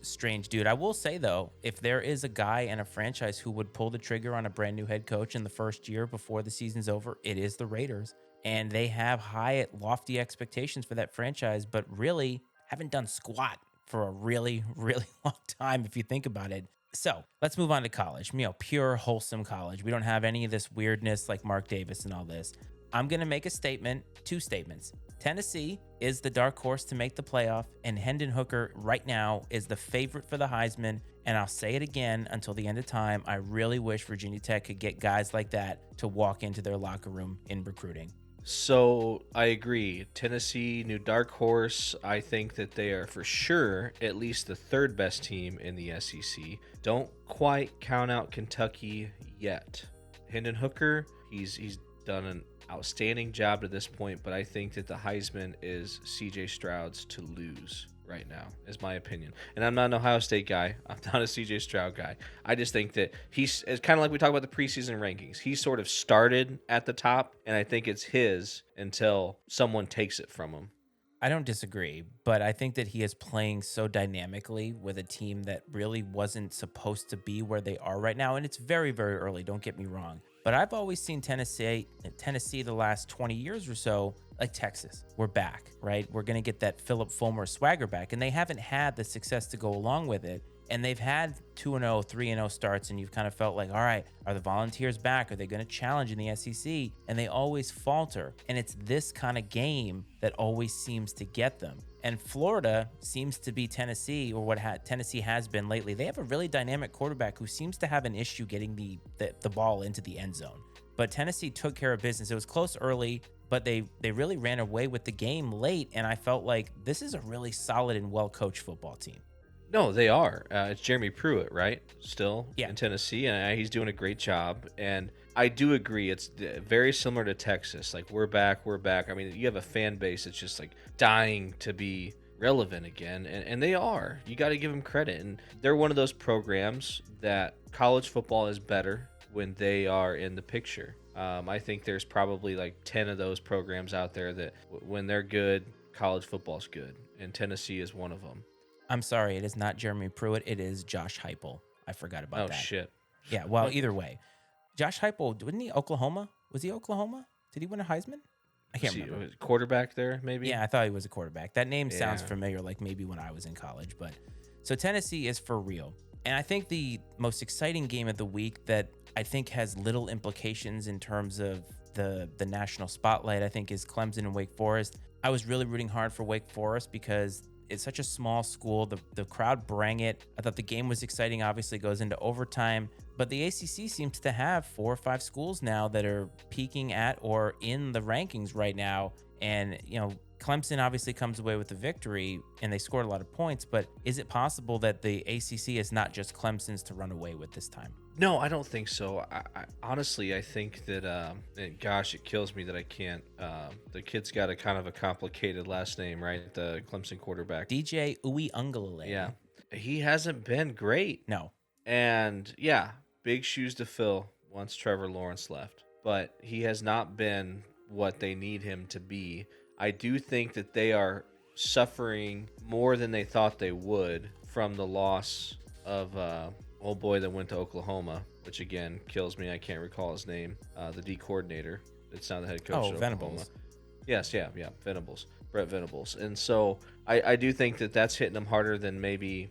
dude. I will say, though, if there is a guy in a franchise who would pull the trigger on a brand new head coach in the first year before the season's over, it is the Raiders. And they have high, lofty expectations for that franchise, but really haven't done squat for a really, really long time if you think about it. So let's move on to college, pure wholesome college. We don't have any of this weirdness like Mark Davis and all this. I'm going to make a statement, 2 statements. Tennessee is the dark horse to make the playoff, and Hendon Hooker right now is the favorite for the Heisman. And I'll say it again until the end of time. I really wish Virginia Tech could get guys like that to walk into their locker room in recruiting. So I agree. Tennessee, new dark horse. I think that they are for sure at least the 3rd best team in the SEC. Don't quite count out Kentucky yet. Hendon Hooker, he's done an outstanding job to this point, but I think that the Heisman is CJ Stroud's to lose right now, is my opinion. And I'm not an Ohio State guy. I'm not a CJ Stroud guy. I just think that it's kind of like we talk about the preseason rankings. He sort of started at the top, and I think it's his until someone takes it from him. I don't disagree, but I think that he is playing so dynamically with a team that really wasn't supposed to be where they are right now. And it's very, very early, don't get me wrong. But I've always seen Tennessee the last 20 years or so like Texas, we're back, right? We're going to get that Philip Fulmer swagger back. And they haven't had the success to go along with it. And they've had 2-0, 3-0 starts, and you've kind of felt like, all right, are the Volunteers back? Are they going to challenge in the SEC? And they always falter. And it's this kind of game that always seems to get them. And Florida seems to be Tennessee, or what Tennessee has been lately. They have a really dynamic quarterback who seems to have an issue getting the ball into the end zone. But Tennessee took care of business. It was close early, but they really ran away with the game late. And I felt like this is a really solid and well-coached football team. No, they are. It's Jeremy Pruitt, right? Still Yeah. in Tennessee, and he's doing a great job. And I do agree, it's very similar to Texas. Like, we're back, we're back. I mean, you have a fan base that's just like dying to be relevant again, and they are. You got to give them credit. And they're one of those programs that college football is better when they are in the picture. I think there's probably like 10 of those programs out there that when they're good, college football's good, and Tennessee is one of them. I'm sorry, it is not Jeremy Pruitt. It is Josh Heupel. I forgot about that. Oh, shit. Yeah, well, either way. Josh Heupel, wasn't he Oklahoma? Was he Oklahoma? Did he win a Heisman? I can't remember. Quarterback there, maybe? Yeah, I thought he was a quarterback. That name sounds Yeah. familiar, like maybe when I was in college. But so Tennessee is for real. And I think the most exciting game of the week that I think has little implications in terms of the national spotlight, I think, is Clemson and Wake Forest. I was really rooting hard for Wake Forest because it's such a small school. The crowd bring it. I thought the game was exciting. Obviously goes into overtime, but the ACC seems to have 4 or 5 schools now that are peaking at or in the rankings right now. And, Clemson obviously comes away with the victory and they scored a lot of points, but is it possible that the ACC is not just Clemson's to run away with this time? No, I don't think so. I honestly, I think that, and gosh, it kills me that I can't. The kid's got a kind of a complicated last name, right? The Clemson quarterback. DJ Uiagalelei. Yeah. He hasn't been great. No. And yeah, big shoes to fill once Trevor Lawrence left. But he has not been what they need him to be. I do think that they are suffering more than they thought they would from the loss of old boy that went to Oklahoma, which again kills me. I can't recall his name. The D coordinator. It's not the head coach. Oh, Venables. Yes, yeah, Venables. Brett Venables. And so I do think that that's hitting them harder than maybe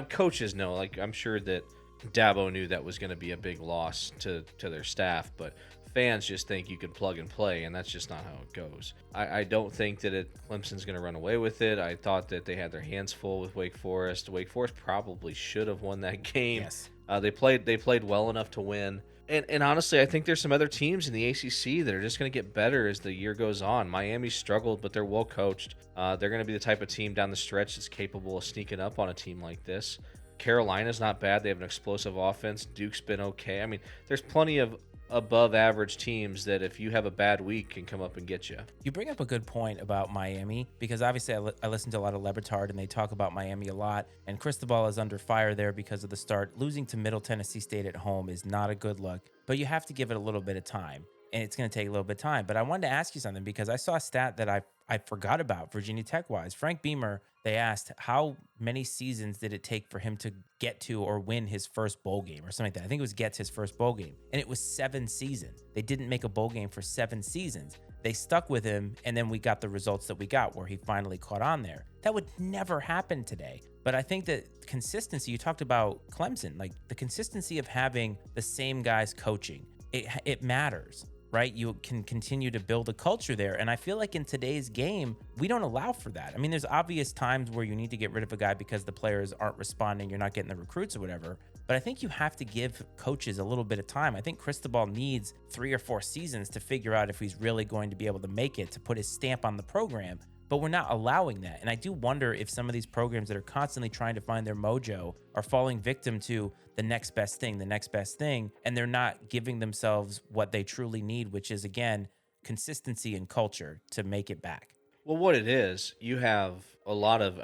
coaches know. Like, I'm sure that Dabo knew that was going to be a big loss to their staff, but fans just think you can plug and play, and that's just not how it goes. I don't think that Clemson's going to run away with it. I thought that they had their hands full with Wake Forest. Wake Forest probably should have won that game. Yes. They played well enough to win. And honestly, I think there's some other teams in the ACC that are just going to get better as the year goes on. Miami struggled, but they're well coached. They're going to be the type of team down the stretch that's capable of sneaking up on a team like this. Carolina's not bad. They have an explosive offense. Duke's been okay. I mean, there's plenty of above average teams that if you have a bad week can come up and get you. You bring up a good point about Miami because obviously I listen to a lot of Lebitard and they talk about Miami a lot, and Cristobal is under fire there because of the start. Losing to Middle Tennessee State at home is not a good look, but you have to give it a little bit of time, and it's going to take a little bit of time. But I wanted to ask you something because I saw a stat that I forgot about Virginia Tech wise. Frank Beamer, they asked how many seasons did it take for him to get to or win his first bowl game or something like that. I think it was gets his first bowl game, and it was 7 seasons. They didn't make a bowl game for 7 seasons. They stuck with him, and then we got the results that we got where he finally caught on there. That would never happen today. But I think that consistency, you talked about Clemson, like the consistency of having the same guys coaching, it matters. Right? You can continue to build a culture there. And I feel like in today's game, we don't allow for that. I mean, there's obvious times where you need to get rid of a guy because the players aren't responding, you're not getting the recruits or whatever. But I think you have to give coaches a little bit of time. I think Cristobal needs 3 or 4 seasons to figure out if he's really going to be able to make it, to put his stamp on the program. But we're not allowing that. And I do wonder if some of these programs that are constantly trying to find their mojo are falling victim to the next best thing, and they're not giving themselves what they truly need, which is, again, consistency and culture to make it back. Well, what it is, you have a lot of,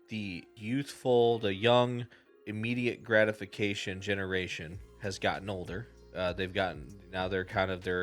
the youthful, the young, immediate gratification generation has gotten older. They're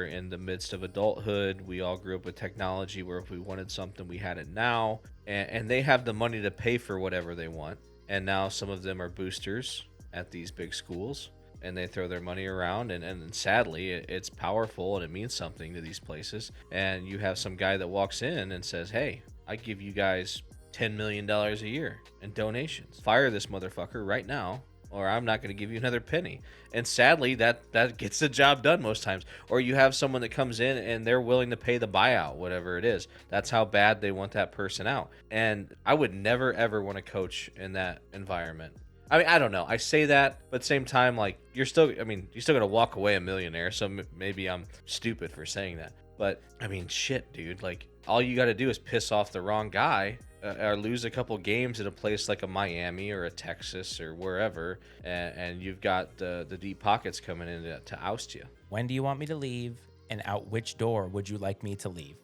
in the midst of adulthood. We all grew up with technology where if we wanted something, we had it now. And they have the money to pay for whatever they want. And now some of them are boosters at these big schools. and they throw their money around, and sadly it's powerful and it means something to these places. And you have some guy that walks in and says, hey, I give you guys $10 million a year in donations. Fire this motherfucker right now, or I'm not going to give you another penny. And sadly, that gets the job done most times. Or you have someone that comes in and they're willing to pay the buyout, whatever it is. That's how bad they want that person out. And I would never, ever want to coach in that environment. I mean, I don't know. I say that, but at the same time, like, you're still going to walk away a millionaire. So maybe I'm stupid for saying that. But, I mean, shit, dude. Like, all you got to do is piss off the wrong guy, or lose a couple games at a place like a Miami or a Texas or wherever, and you've got the deep pockets coming in to oust you. When do you want me to leave, and out which door would you like me to leave?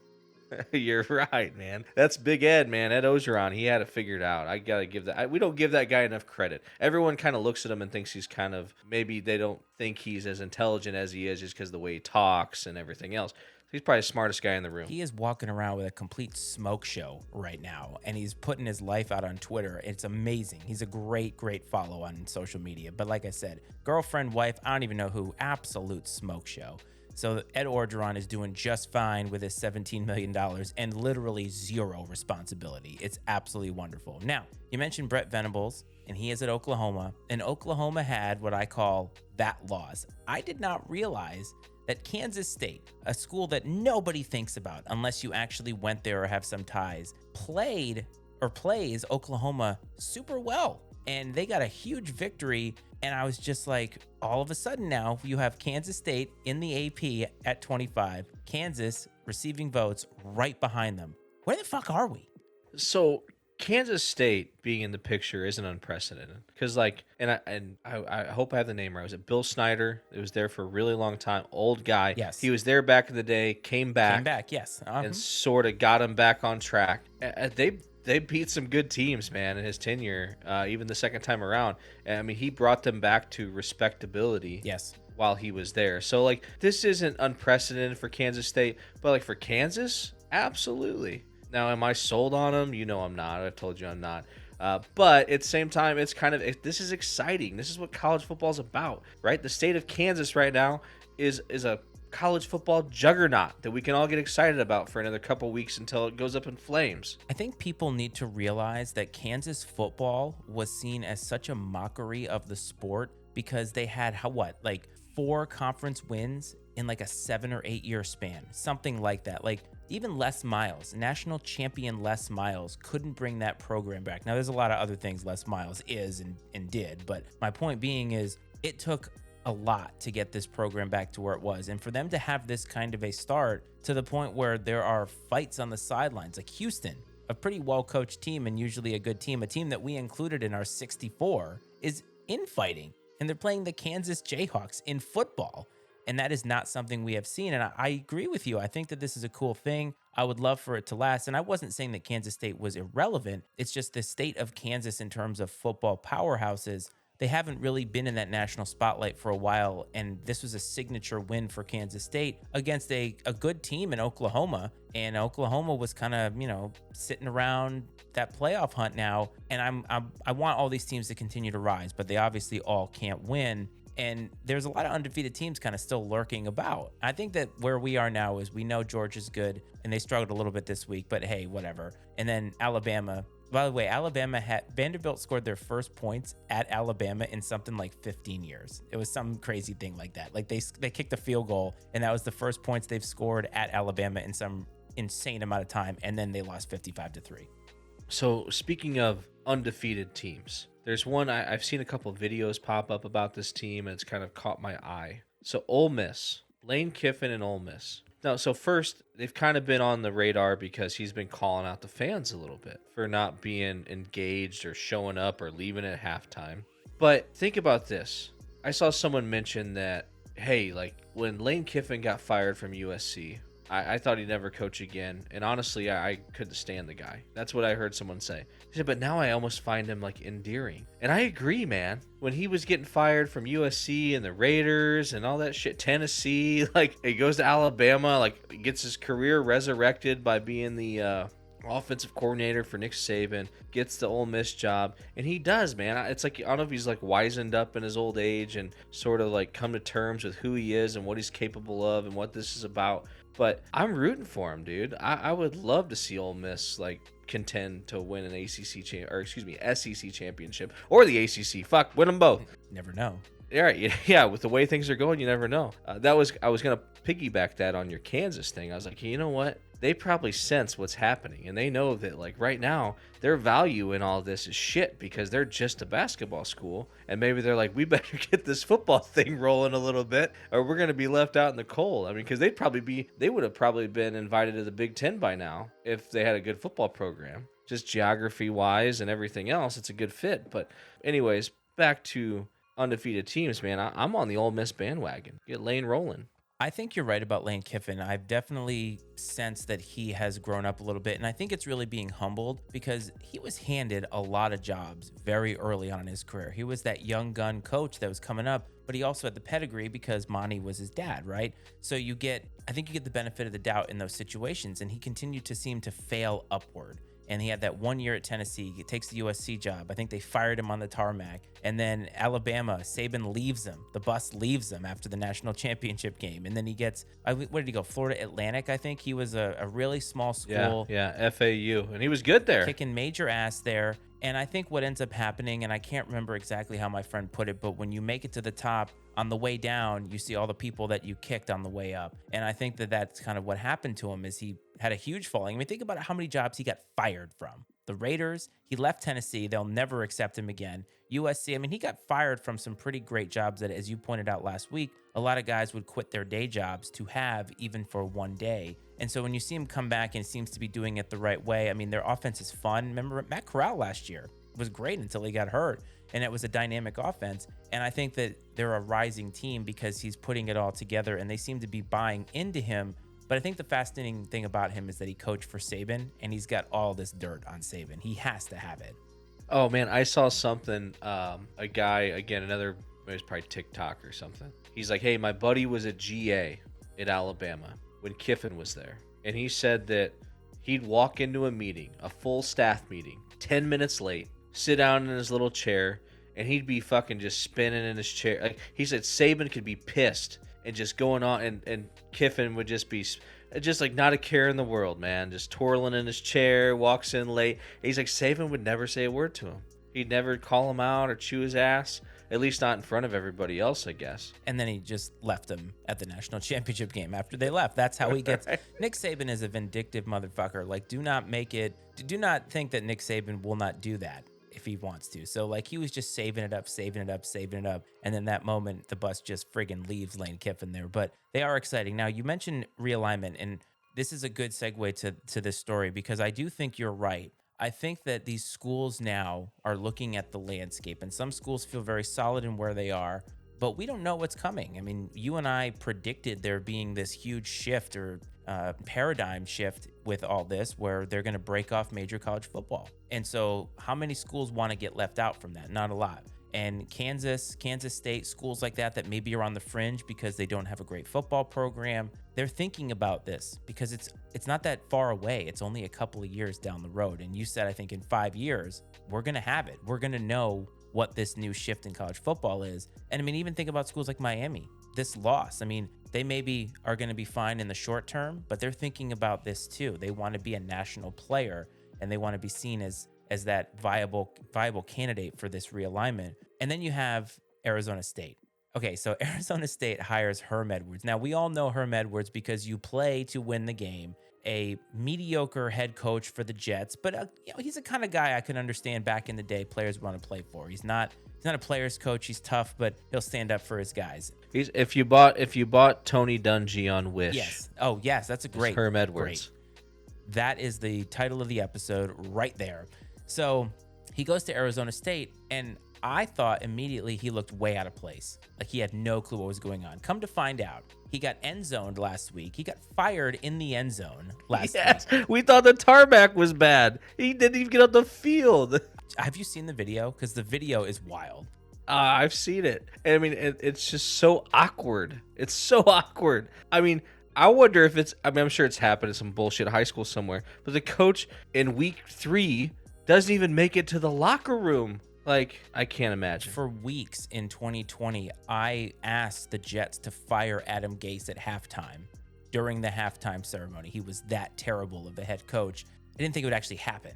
You're right, man. That's Big Ed, man. Ed Ogeron. He had it figured out. I got to give that. We don't give that guy enough credit. Everyone kind of looks at him and thinks he's kind of, maybe they don't think he's as intelligent as he is just because of the way he talks and everything else. He's probably the smartest guy in the room. He is walking around with a complete smoke show right now, and he's putting his life out on Twitter. It's amazing. He's a great, great follow on social media. But like I said, girlfriend, wife, I don't even know who, absolute smoke show. So Ed Orgeron is doing just fine with his $17 million and literally zero responsibility. It's absolutely wonderful. Now, you mentioned Brett Venables, and he is at Oklahoma, and Oklahoma had what I call that loss. I did not realize that Kansas State, a school that nobody thinks about unless you actually went there or have some ties, plays Oklahoma super well. And they got a huge victory. And I was just like, all of a sudden now you have Kansas State in the AP at 25, Kansas receiving votes right behind them. Where the fuck are we? So Kansas State being in the picture isn't unprecedented, because I hope I have the name right. Was it Bill Snyder? It was there for a really long time. Old guy. Yes. He was there back in the day. Came back. Yes. And sort of got him back on track. They beat some good teams, man, in his tenure, even the second time around. I mean, he brought them back to respectability. Yes. While he was there. So, like, this isn't unprecedented for Kansas State, but, like, for Kansas, absolutely. Now, am I sold on them? You know I'm not. I've told you I'm not. But at the same time, it's kind of, this is exciting. This is what college football is about, right? The state of Kansas right now is a college football juggernaut that we can all get excited about for another couple weeks until it goes up in flames. I think people need to realize that Kansas football was seen as such a mockery of the sport because they had 4 conference wins in like a 7 or 8 year span, something like that. Like even Les Miles, national champion Les Miles, couldn't bring that program back. Now there's a lot of other things Les Miles is and did, but my point being is it took a lot to get this program back to where it was. And for them to have this kind of a start to the point where there are fights on the sidelines, like Houston, a pretty well-coached team and usually a good team, a team that we included in our 64, is infighting. And they're playing the Kansas Jayhawks in football. And that is not something we have seen. And I agree with you. I think that this is a cool thing. I would love for it to last. And I wasn't saying that Kansas State was irrelevant. It's just the state of Kansas in terms of football powerhouses. They haven't really been in that national spotlight for a while, and this was a signature win for Kansas State against a good team in Oklahoma, and Oklahoma was kind of, sitting around that playoff hunt now, and I want all these teams to continue to rise, but they obviously all can't win, and there's a lot of undefeated teams kind of still lurking about. I think that where we are now is we know Georgia's good, and they struggled a little bit this week, but hey, whatever. And then Alabama. By the way, Vanderbilt scored their first points at Alabama in something like 15 years. It was some crazy thing like that. Like they kicked a field goal, and that was the first points they've scored at Alabama in some insane amount of time, and then they lost 55-3. So speaking of undefeated teams, there's one I've seen a couple of videos pop up about this team, and it's kind of caught my eye. So Ole Miss, Lane Kiffin and Ole Miss. Now, so first, they've kind of been on the radar because he's been calling out the fans a little bit for not being engaged or showing up or leaving at halftime. But think about this. I saw someone mention that, hey, like when Lane Kiffin got fired from USC, I thought he'd never coach again. And honestly, I couldn't stand the guy. That's what I heard someone say. He said, but now I almost find him like endearing. And I agree, man. When he was getting fired from USC and the Raiders and all that shit, Tennessee, like he goes to Alabama, like gets his career resurrected by being the offensive coordinator for Nick Saban, gets the Ole Miss job, and he does, man. It's like, I don't know if he's like wizened up in his old age and sort of like come to terms with who he is and what he's capable of and what this is about. But I'm rooting for him, dude. I would love to see Ole Miss like contend to win an SEC championship or the ACC. Fuck, win them both. Never know. Yeah, with the way things are going, you never know. I was gonna piggyback that on your Kansas thing. I was like, you know what? They probably sense what's happening, and they know that like right now their value in all this is shit because they're just a basketball school, and maybe they're like, we better get this football thing rolling a little bit, or we're gonna be left out in the cold. I mean, because they would have probably been invited to the Big Ten by now if they had a good football program, just geography wise and everything else. It's a good fit. But anyways, back to undefeated teams, man. I'm on the Ole Miss bandwagon. Get Lane rolling. I think you're right about Lane Kiffin. I've definitely sensed that he has grown up a little bit, and I think it's really being humbled because he was handed a lot of jobs very early on in his career. He was that young gun coach that was coming up, but he also had the pedigree because Monty was his dad, right? So I think you get the benefit of the doubt in those situations, and he continued to seem to fail upward. And he had that 1 year at Tennessee. He takes the USC job. I think they fired him on the tarmac. And then Alabama, Saban leaves him. The bus leaves him after the national championship game. And then he gets, where did he go? Florida Atlantic, I think. He was a really small school. Yeah, FAU. And he was good there. Kicking major ass there. And I think what ends up happening, and I can't remember exactly how my friend put it, but when you make it to the top, on the way down, you see all the people that you kicked on the way up. And I think that that's kind of what happened to him is he had a huge falling. I mean, think about how many jobs he got fired from. The Raiders, he left Tennessee. They'll never accept him again. USC, I mean, he got fired from some pretty great jobs that, as you pointed out last week, a lot of guys would quit their day jobs to have even for one day. And so when you see him come back and seems to be doing it the right way, I mean, their offense is fun. Remember, Matt Corral last year was great until he got hurt, and it was a dynamic offense. And I think that they're a rising team because he's putting it all together, and they seem to be buying into him. But I think the fascinating thing about him is that he coached for Saban, and he's got all this dirt on Saban. He has to have it. Oh, man, I saw something, a guy, again, it was probably TikTok or something. He's like, hey, my buddy was a GA at Alabama when Kiffin was there. And he said that he'd walk into a meeting, a full staff meeting, 10 minutes late, sit down in his little chair, and he'd be fucking just spinning in his chair. Like, he said Saban could be pissed and just going on, and Kiffin would just be just like not a care in the world, man. Just twirling in his chair, walks in late. He's like, Saban would never say a word to him. He'd never call him out or chew his ass, at least not in front of everybody else, I guess. And then he just left him at the national championship game after they left. That's how he gets. Nick Saban is a vindictive motherfucker. Like, do not think that Nick Saban will not do that if he wants to. So like he was just saving it up. And then that moment, the bus just friggin' leaves Lane Kiffin there. But they are exciting. Now, you mentioned realignment, and this is a good segue to this story because I do think you're right. I think that these schools now are looking at the landscape, and some schools feel very solid in where they are, but we don't know what's coming. I mean, you and I predicted there being this huge shift or paradigm shift with all this where they're going to break off major college football. And so how many schools want to get left out from that? Not a lot. And Kansas State, schools like that maybe are on the fringe because they don't have a great football program. They're thinking about this because it's not that far away. It's only a couple of years down the road. And you said, I think in 5 years, we're going to have it. We're going to know what this new shift in college football is. And I mean, even think about schools like Miami. This loss, I mean, they maybe are going to be fine in the short term, but they're thinking about this too. They want to be a national player, and they want to be seen as that viable candidate for this realignment. And then you have Arizona State. Okay, so Arizona State hires Herm Edwards. Now, we all know Herm Edwards because you play to win the game. A mediocre head coach for the Jets, but he's the kind of guy I can understand back in the day players want to play for. He's not a player's coach. He's tough, but he'll stand up for his guys. If you bought Tony Dungy on Wish. Yes. Oh, yes, that's a great Herm Edwards. Great. That is the title of the episode right there. So he goes to Arizona State, and I thought immediately he looked way out of place. Like he had no clue what was going on. Come to find out, he got end zoned last week. He got fired in the end zone last week. We thought the tarmac was bad. He didn't even get up the field. Have you seen the video? Because the video is wild. I've seen it. And I mean, it's just so awkward. It's so awkward. I mean, I wonder if it's, I mean, I'm sure it's happened in some bullshit high school somewhere, but the coach in week 3 doesn't even make it to the locker room. Like, I can't imagine. For weeks in 2020, I asked the Jets to fire Adam Gase at halftime during the halftime ceremony. He was that terrible of a head coach. I didn't think it would actually happen.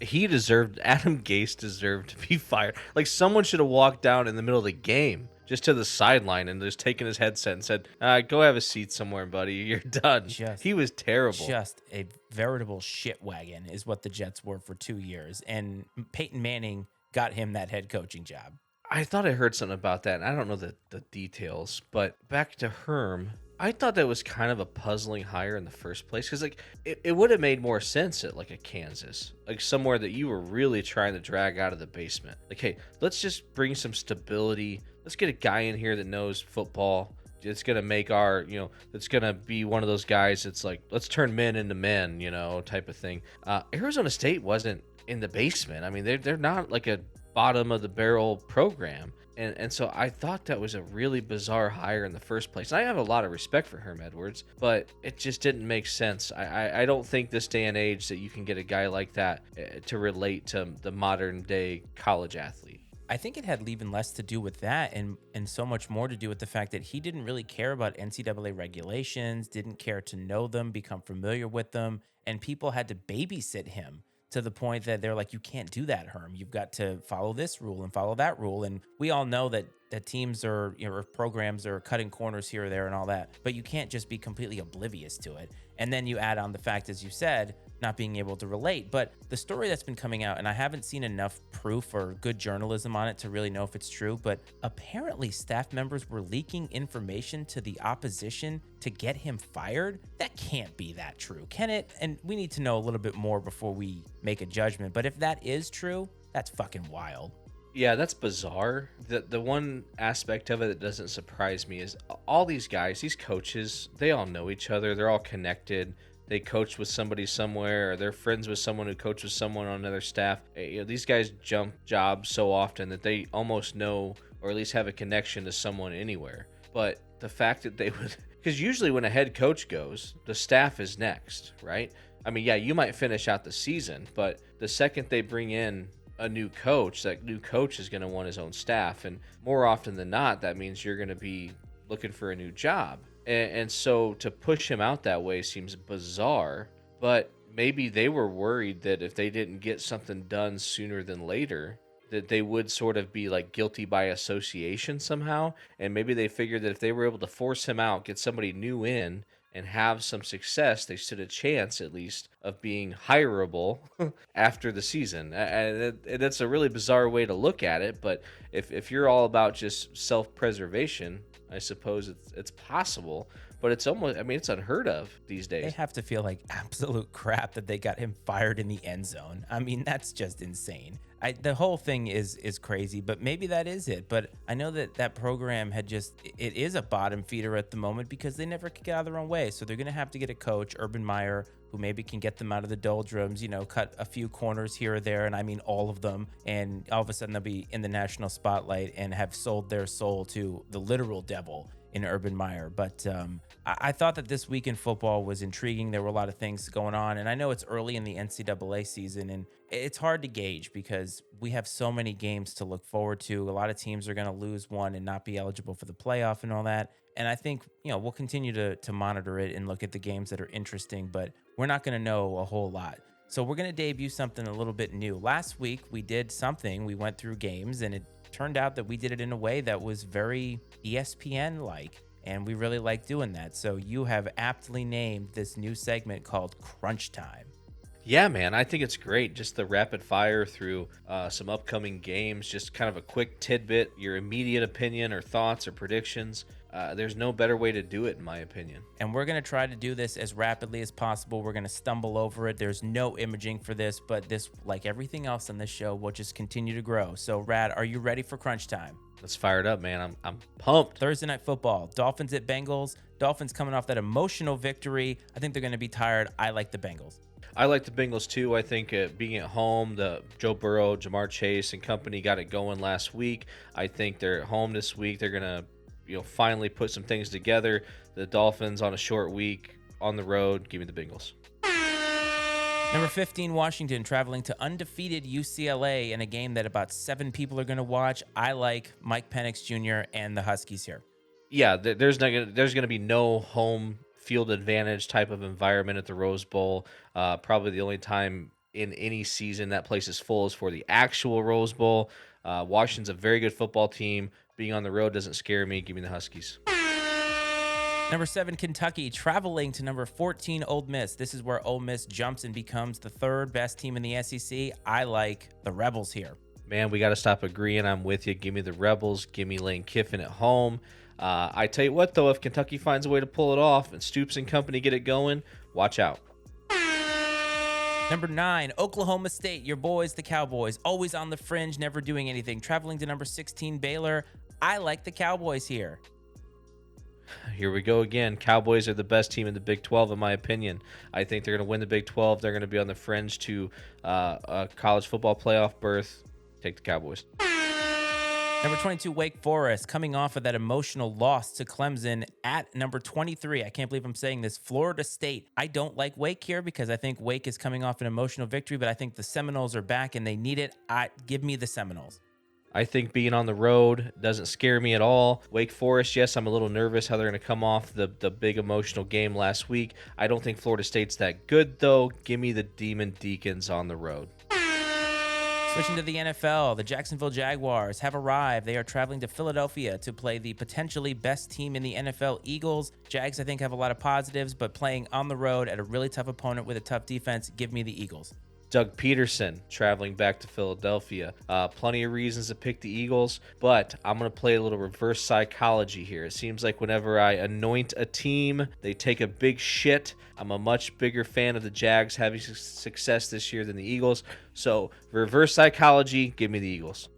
Adam Gase deserved to be fired. Like, someone should have walked down in the middle of the game just to the sideline and just taken his headset and said, go have a seat somewhere, buddy. You're done. He was terrible. Just a veritable shit wagon is what the Jets were for 2 years. And Peyton Manning got him that head coaching job. I thought I heard something about that, and I don't know the details, but back to Herm, I thought that was kind of a puzzling hire in the first place, because like it would have made more sense at like a Kansas, like somewhere that you were really trying to drag out of the basement. Like, hey, let's just bring some stability. Let's get a guy in here that knows football. It's going to make our, it's going to be one of those guys that's like, let's turn men into men, type of thing. Arizona State wasn't in the basement. I mean, they're not like a bottom of the barrel program. And so I thought that was a really bizarre hire in the first place. And I have a lot of respect for Herm Edwards, but it just didn't make sense. I don't think this day and age that you can get a guy like that to relate to the modern day college athlete. I think it had even less to do with that and so much more to do with the fact that he didn't really care about NCAA regulations, didn't care to know them, become familiar with them, and people had to babysit him to the point that they're like, you can't do that, Herm. You've got to follow this rule and follow that rule. And we all know that teams or programs are cutting corners here or there and all that, but you can't just be completely oblivious to it. And then you add on the fact, as you said, not being able to relate. But the story that's been coming out, and I haven't seen enough proof or good journalism on it to really know if it's true, but apparently staff members were leaking information to the opposition to get him fired. That can't be that true, can it? And we need to know a little bit more before we make a judgment. But if that is true, that's fucking wild. Yeah, that's bizarre. The one aspect of it that doesn't surprise me is all these guys, these coaches, they all know each other. They're all connected. They coach with somebody somewhere, or they're friends with someone who coaches someone on another staff. These guys jump jobs so often that they almost know, or at least have a connection to someone anywhere. But the fact that they would, because usually when a head coach goes, the staff is next, right? I mean, yeah, you might finish out the season, but the second they bring in a new coach, that new coach is going to want his own staff. And more often than not, that means you're going to be looking for a new job. And so to push him out that way seems bizarre, but maybe they were worried that if they didn't get something done sooner than later, that they would sort of be like guilty by association somehow. And maybe they figured that if they were able to force him out, get somebody new in, and have some success, they stood a chance at least of being hireable after the season. And that's a really bizarre way to look at it. But if you're all about just self-preservation, I suppose it's possible. But it's almost, I mean, it's unheard of these days. They have to feel like absolute crap that they got him fired in the end zone. I mean, that's just insane. The whole thing is crazy, but maybe that is it. But I know that program had it is a bottom feeder at the moment because they never could get out of their own way. So they're going to have to get a coach, Urban Meyer, who maybe can get them out of the doldrums, cut a few corners here or there. And I mean, all of them. And all of a sudden they'll be in the national spotlight and have sold their soul to the literal devil in Urban Meyer. But I thought that this week in football was intriguing. There were a lot of things going on. And I know it's early in the NCAA season, and it's hard to gauge because we have so many games to look forward to. A lot of teams are going to lose one and not be eligible for the playoff and all that. And I think, we'll continue to monitor it and look at the games that are interesting, but we're not going to know a whole lot. So we're going to debut something a little bit new. Last week, we did something. We went through games, and it turned out that we did it in a way that was very ESPN-like, and we really like doing that. So you have aptly named this new segment called Crunch Time. Yeah, man, I think it's great. Just the rapid fire through some upcoming games, just kind of a quick tidbit, your immediate opinion or thoughts or predictions. There's no better way to do it, in my opinion. And we're going to try to do this as rapidly as possible. We're going to stumble over it. There's no imaging for this, but this, like everything else on this show, will just continue to grow. So, Rad, are you ready for Crunch Time? Let's fire it up, man. I'm pumped. Thursday Night Football, Dolphins at Bengals. Dolphins coming off that emotional victory. I think they're going to be tired. I like the Bengals. I like the Bengals too. I think being at home, the Joe Burrow, Jamar Chase, and company got it going last week. I think they're at home this week. They're going to finally put some things together. The Dolphins on a short week on the road. Give me the Bengals. Number 15, Washington, traveling to undefeated UCLA in a game that about 7 people are going to watch. I like Mike Penix Jr. and the Huskies here. Yeah, there's gonna be no home field advantage type of environment at the Rose Bowl. Probably the only time in any season that place is full is for the actual Rose Bowl. Washington's a very good football team. Being on the road doesn't scare me. Give me the Huskies. Number 7, Kentucky, traveling to number 14, Ole Miss. This is where Ole Miss jumps and becomes the third best team in the SEC. I like the Rebels here. Man, we got to stop agreeing. I'm with you. Give me the Rebels. Give me Lane Kiffin at home. I tell you what, though, if Kentucky finds a way to pull it off and Stoops and company get it going, watch out. Number 9, Oklahoma State, your boys, the Cowboys, always on the fringe, never doing anything. Traveling to number 16, Baylor. I like the Cowboys here. Here we go again. Cowboys are the best team in the Big 12, in my opinion. I think they're going to win the Big 12. They're going to be on the fringe to a college football playoff berth. Take the Cowboys. Number 22, Wake Forest, coming off of that emotional loss to Clemson at number 23. I can't believe I'm saying this. Florida State. I don't like Wake here because I think Wake is coming off an emotional victory, but I think the Seminoles are back and they need it. Give me the Seminoles. I think being on the road doesn't scare me at all. Wake Forest, yes, I'm a little nervous how they're going to come off the big emotional game last week. I don't think Florida State's that good, though. Give me the Demon Deacons on the road. Switching to the NFL, the Jacksonville Jaguars have arrived. They are traveling to Philadelphia to play the potentially best team in the NFL, Eagles. Jags, I think, have a lot of positives, but playing on the road at a really tough opponent with a tough defense, give me the Eagles. Doug Peterson traveling back to Philadelphia. Plenty of reasons to pick the Eagles, but I'm going to play a little reverse psychology here. It seems like whenever I anoint a team, they take a big shit. I'm a much bigger fan of the Jags having success this year than the Eagles. So reverse psychology, give me the Eagles.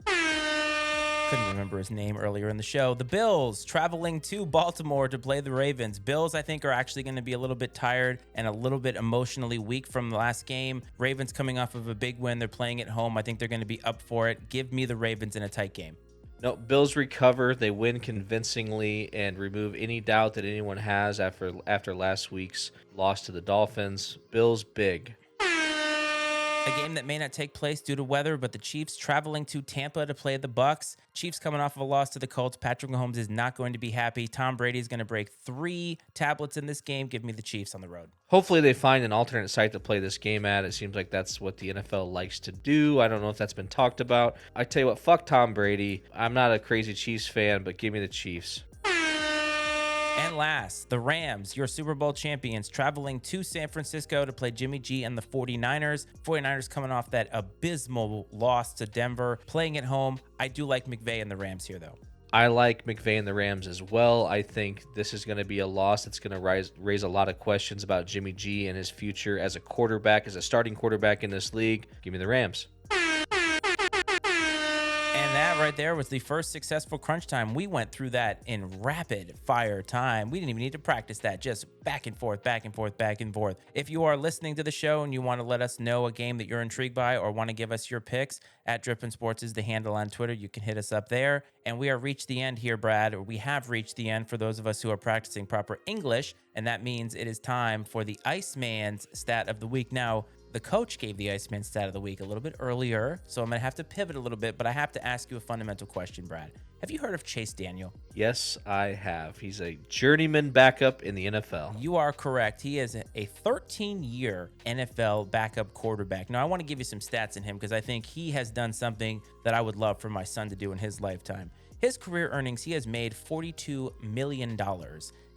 Couldn't remember his name earlier in the show. The Bills traveling to Baltimore to play the Ravens. Bills, I think, are actually going to be a little bit tired and a little bit emotionally weak from the last game. Ravens coming off of a big win. They're playing at home. I think they're going to be up for it. Give me the Ravens in a tight game. No, Bills recover. They win convincingly and remove any doubt that anyone has after last week's loss to the Dolphins. Bills big. A game that may not take place due to weather, but the Chiefs traveling to Tampa to play the Bucs. Chiefs coming off of a loss to the Colts. Patrick Mahomes is not going to be happy. Tom Brady is going to break 3 tablets in this game. Give me the Chiefs on the road. Hopefully they find an alternate site to play this game at. It seems like that's what the NFL likes to do. I don't know if that's been talked about. I tell you what, fuck Tom Brady. I'm not a crazy Chiefs fan, but give me the Chiefs. And last, the Rams, your Super Bowl champions, traveling to San Francisco to play Jimmy G and the 49ers. 49ers coming off that abysmal loss to Denver, playing at home. I do like McVay and the Rams here, though. I like McVay and the Rams as well. I think this is going to be a loss that's going to raise a lot of questions about Jimmy G and his future as a quarterback, as a starting quarterback in this league. Give me the Rams. And that right there was the first successful crunch time. We went through that in rapid fire time. We didn't even need to practice that, just back and forth, back and forth, back and forth. If you are listening to the show and you want to let us know a game that you're intrigued by or want to give us your picks, at Drippin' Sports is the handle on Twitter. You can hit us up there. And we are reached the end here, Brad, or we have reached the end for those of us who are practicing proper English. And that means it is time for the Iceman's stat of the week. Now, the coach gave the Iceman stat of the week a little bit earlier, so I'm going to have to pivot a little bit, but I have to ask you a fundamental question, Brad. Have you heard of Chase Daniel? Yes, I have. He's a journeyman backup in the NFL. You are correct. He is a 13-year NFL backup quarterback. Now, I want to give you some stats in him because I think he has done something that I would love for my son to do in his lifetime. His career earnings, he has made $42 million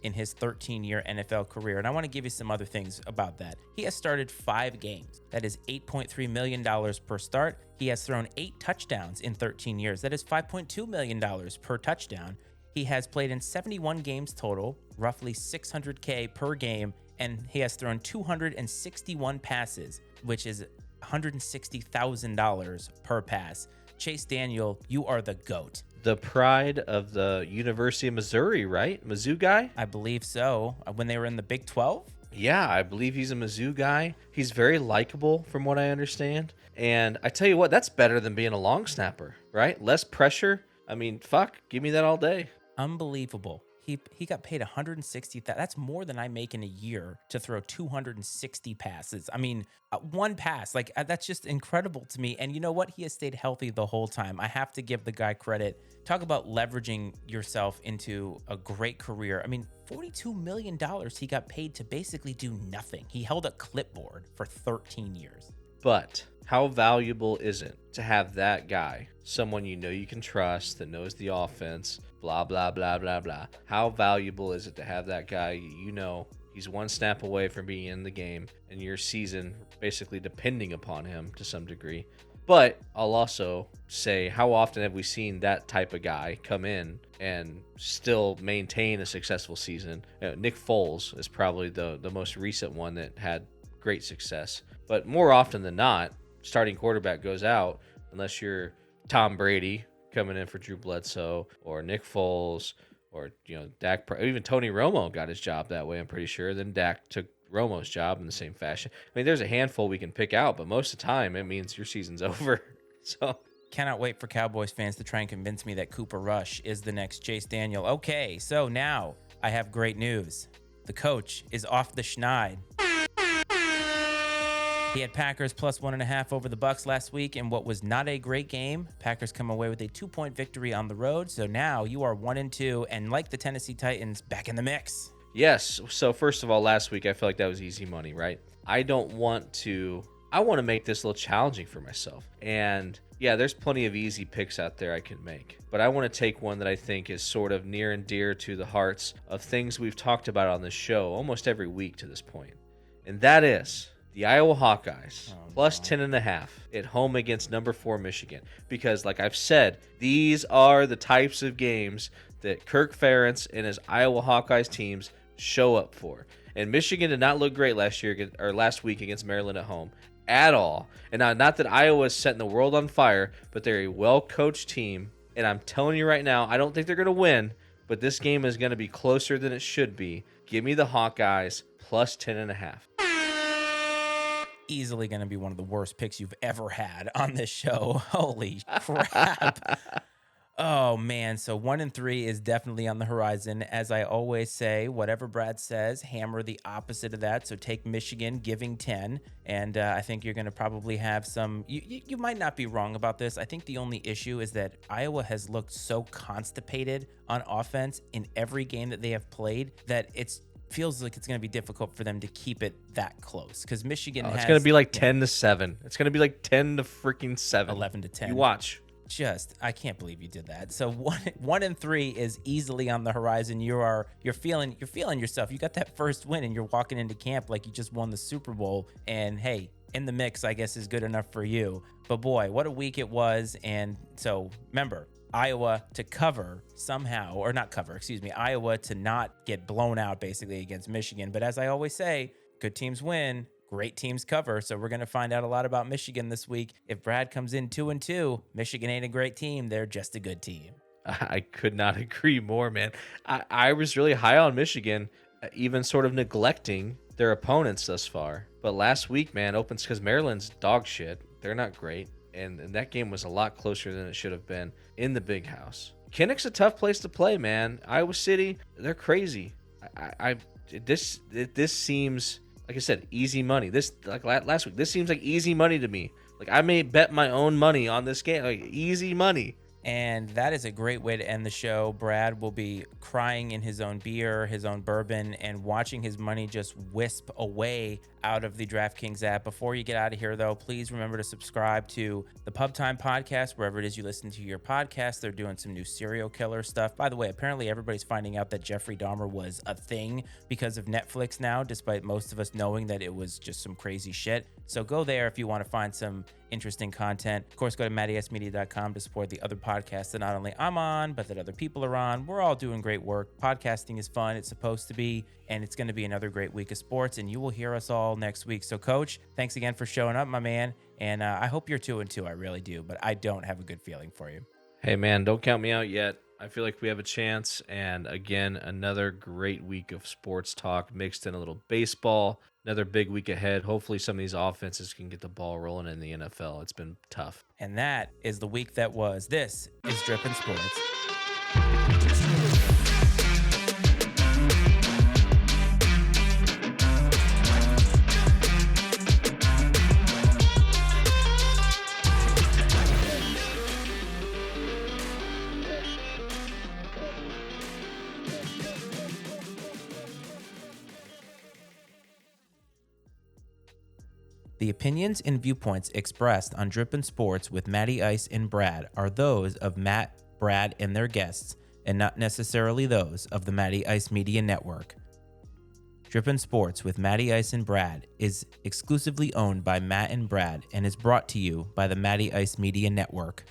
in his 13-year NFL career. And I want to give you some other things about that. He has started 5 games. That is $8.3 million per start. He has thrown 8 touchdowns in 13 years. That is $5.2 million per touchdown. He has played in 71 games total, roughly $600K per game, and he has thrown 261 passes, which is $160,000 per pass. Chase Daniel, you are the GOAT. The pride of the University of Missouri, right? Mizzou guy? I believe so. When they were in the Big 12? Yeah, I believe he's a Mizzou guy. He's very likable from what I understand. And I tell you what, that's better than being a long snapper, right? Less pressure. I mean, fuck, give me that all day. Unbelievable. He got paid 160,000. That's more than I make in a year to throw 260 passes. I mean, one pass, like that's just incredible to me. And you know what? He has stayed healthy the whole time. I have to give the guy credit. Talk about leveraging yourself into a great career. I mean, $42 million he got paid to basically do nothing. He held a clipboard for 13 years. But how valuable is it to have that guy, someone you know you can trust, that knows the offense, blah, blah, blah, blah, blah. How valuable is it to have that guy, you know, he's one snap away from being in the game and your season basically depending upon him to some degree. But I'll also say, how often have we seen that type of guy come in and still maintain a successful season? Nick Foles is probably the most recent one that had great success. But more often than not, starting quarterback goes out unless you're Tom Brady coming in for Drew Bledsoe or Nick Foles or, Dak. Even Tony Romo got his job that way, I'm pretty sure. Then Dak took Romo's job in the same fashion. I mean, there's a handful we can pick out, but most of the time it means your season's over. So cannot wait for Cowboys fans to try and convince me that Cooper Rush is the next Chase Daniel. Okay, so now I have great news. The coach is off the schneid. He had Packers plus 1.5 over the Bucs last week in what was not a great game. Packers come away with a 2-point victory on the road. So now you are 1-2 and like the Tennessee Titans, back in the mix. Yes. So first of all, last week I feel like that was easy money, right? I want to make this a little challenging for myself. And yeah, there's plenty of easy picks out there I can make. But I want to take one that I think is sort of near and dear to the hearts of things we've talked about on this show almost every week to this point. And that is the Iowa Hawkeyes plus 10.5 at home against number 4 Michigan. Because like I've said, these are the types of games that Kirk Ferentz and his Iowa Hawkeyes teams show up for. And Michigan did not look great last week against Maryland at home at all. And not that Iowa is setting the world on fire, but they're a well-coached team. And I'm telling you right now, I don't think they're going to win, but this game is going to be closer than it should be. Give me the Hawkeyes plus 10.5. Easily going to be one of the worst picks you've ever had on this show. Holy crap. Oh, man. So 1-3 is definitely on the horizon. As I always say, whatever Brad says, hammer the opposite of that. So take Michigan giving 10. And I think you're going to probably have some. You might not be wrong about this. I think the only issue is that Iowa has looked so constipated on offense in every game that they have played that feels like it's going to be difficult for them to keep it that close because Michigan has. It's going to be like 10-7. It's going to be like 10-7. 11-10. You watch. I can't believe you did that. So 1-3 is easily on the horizon. You're feeling yourself. You got that first win and you're walking into camp like you just won the Super Bowl. And hey, in the mix, I guess is good enough for you. But boy, what a week it was. And so remember, Iowa to cover somehow, or not cover, excuse me, Iowa to not get blown out basically against Michigan. But as I always say, good teams win, great teams cover. So we're going to find out a lot about Michigan this week. If Brad comes in 2-2, Michigan ain't a great team. They're just a good team. I could not agree more, man. I was really high on Michigan, even sort of neglecting their opponents thus far. But last week, man, opens because Maryland's dog shit. They're not great. And that game was a lot closer than it should have been in the big house. Kinnick's a tough place to play, man. Iowa City, they're crazy. This seems, like I said, easy money. This, like last week, this seems like easy money to me. Like I may bet my own money on this game. Like easy money. And that is a great way to end the show. Brad will be crying in his own beer, his own bourbon, and watching his money just wisp away out of the DraftKings app. Before you get out of here, though, please remember to subscribe to the Pub Time Podcast, wherever it is you listen to your podcast. They're doing some new serial killer stuff. By the way, apparently everybody's finding out that Jeffrey Dahmer was a thing because of Netflix now, despite most of us knowing that it was just some crazy shit. So go there if you want to find some interesting content. Of course, go to mattiesmedia.com to support the other podcasts that not only I'm on, but that other people are on. We're all doing great work. Podcasting is fun. It's supposed to be, and it's going to be another great week of sports, and you will hear us all next week. So, Coach, thanks again for showing up, my man, and I hope you're 2-2. I really do, but I don't have a good feeling for you. Hey, man, don't count me out yet. I feel like we have a chance, and again, another great week of sports talk mixed in a little baseball. Another big week ahead. Hopefully some of these offenses can get the ball rolling in the NFL. It's been tough. And that is the week that was. This is Drippin' Sports. The opinions and viewpoints expressed on Drippin' Sports with Matty Ice and Brad are those of Matt, Brad, and their guests, and not necessarily those of the Matty Ice Media Network. Drippin' Sports with Matty Ice and Brad is exclusively owned by Matt and Brad and is brought to you by the Matty Ice Media Network.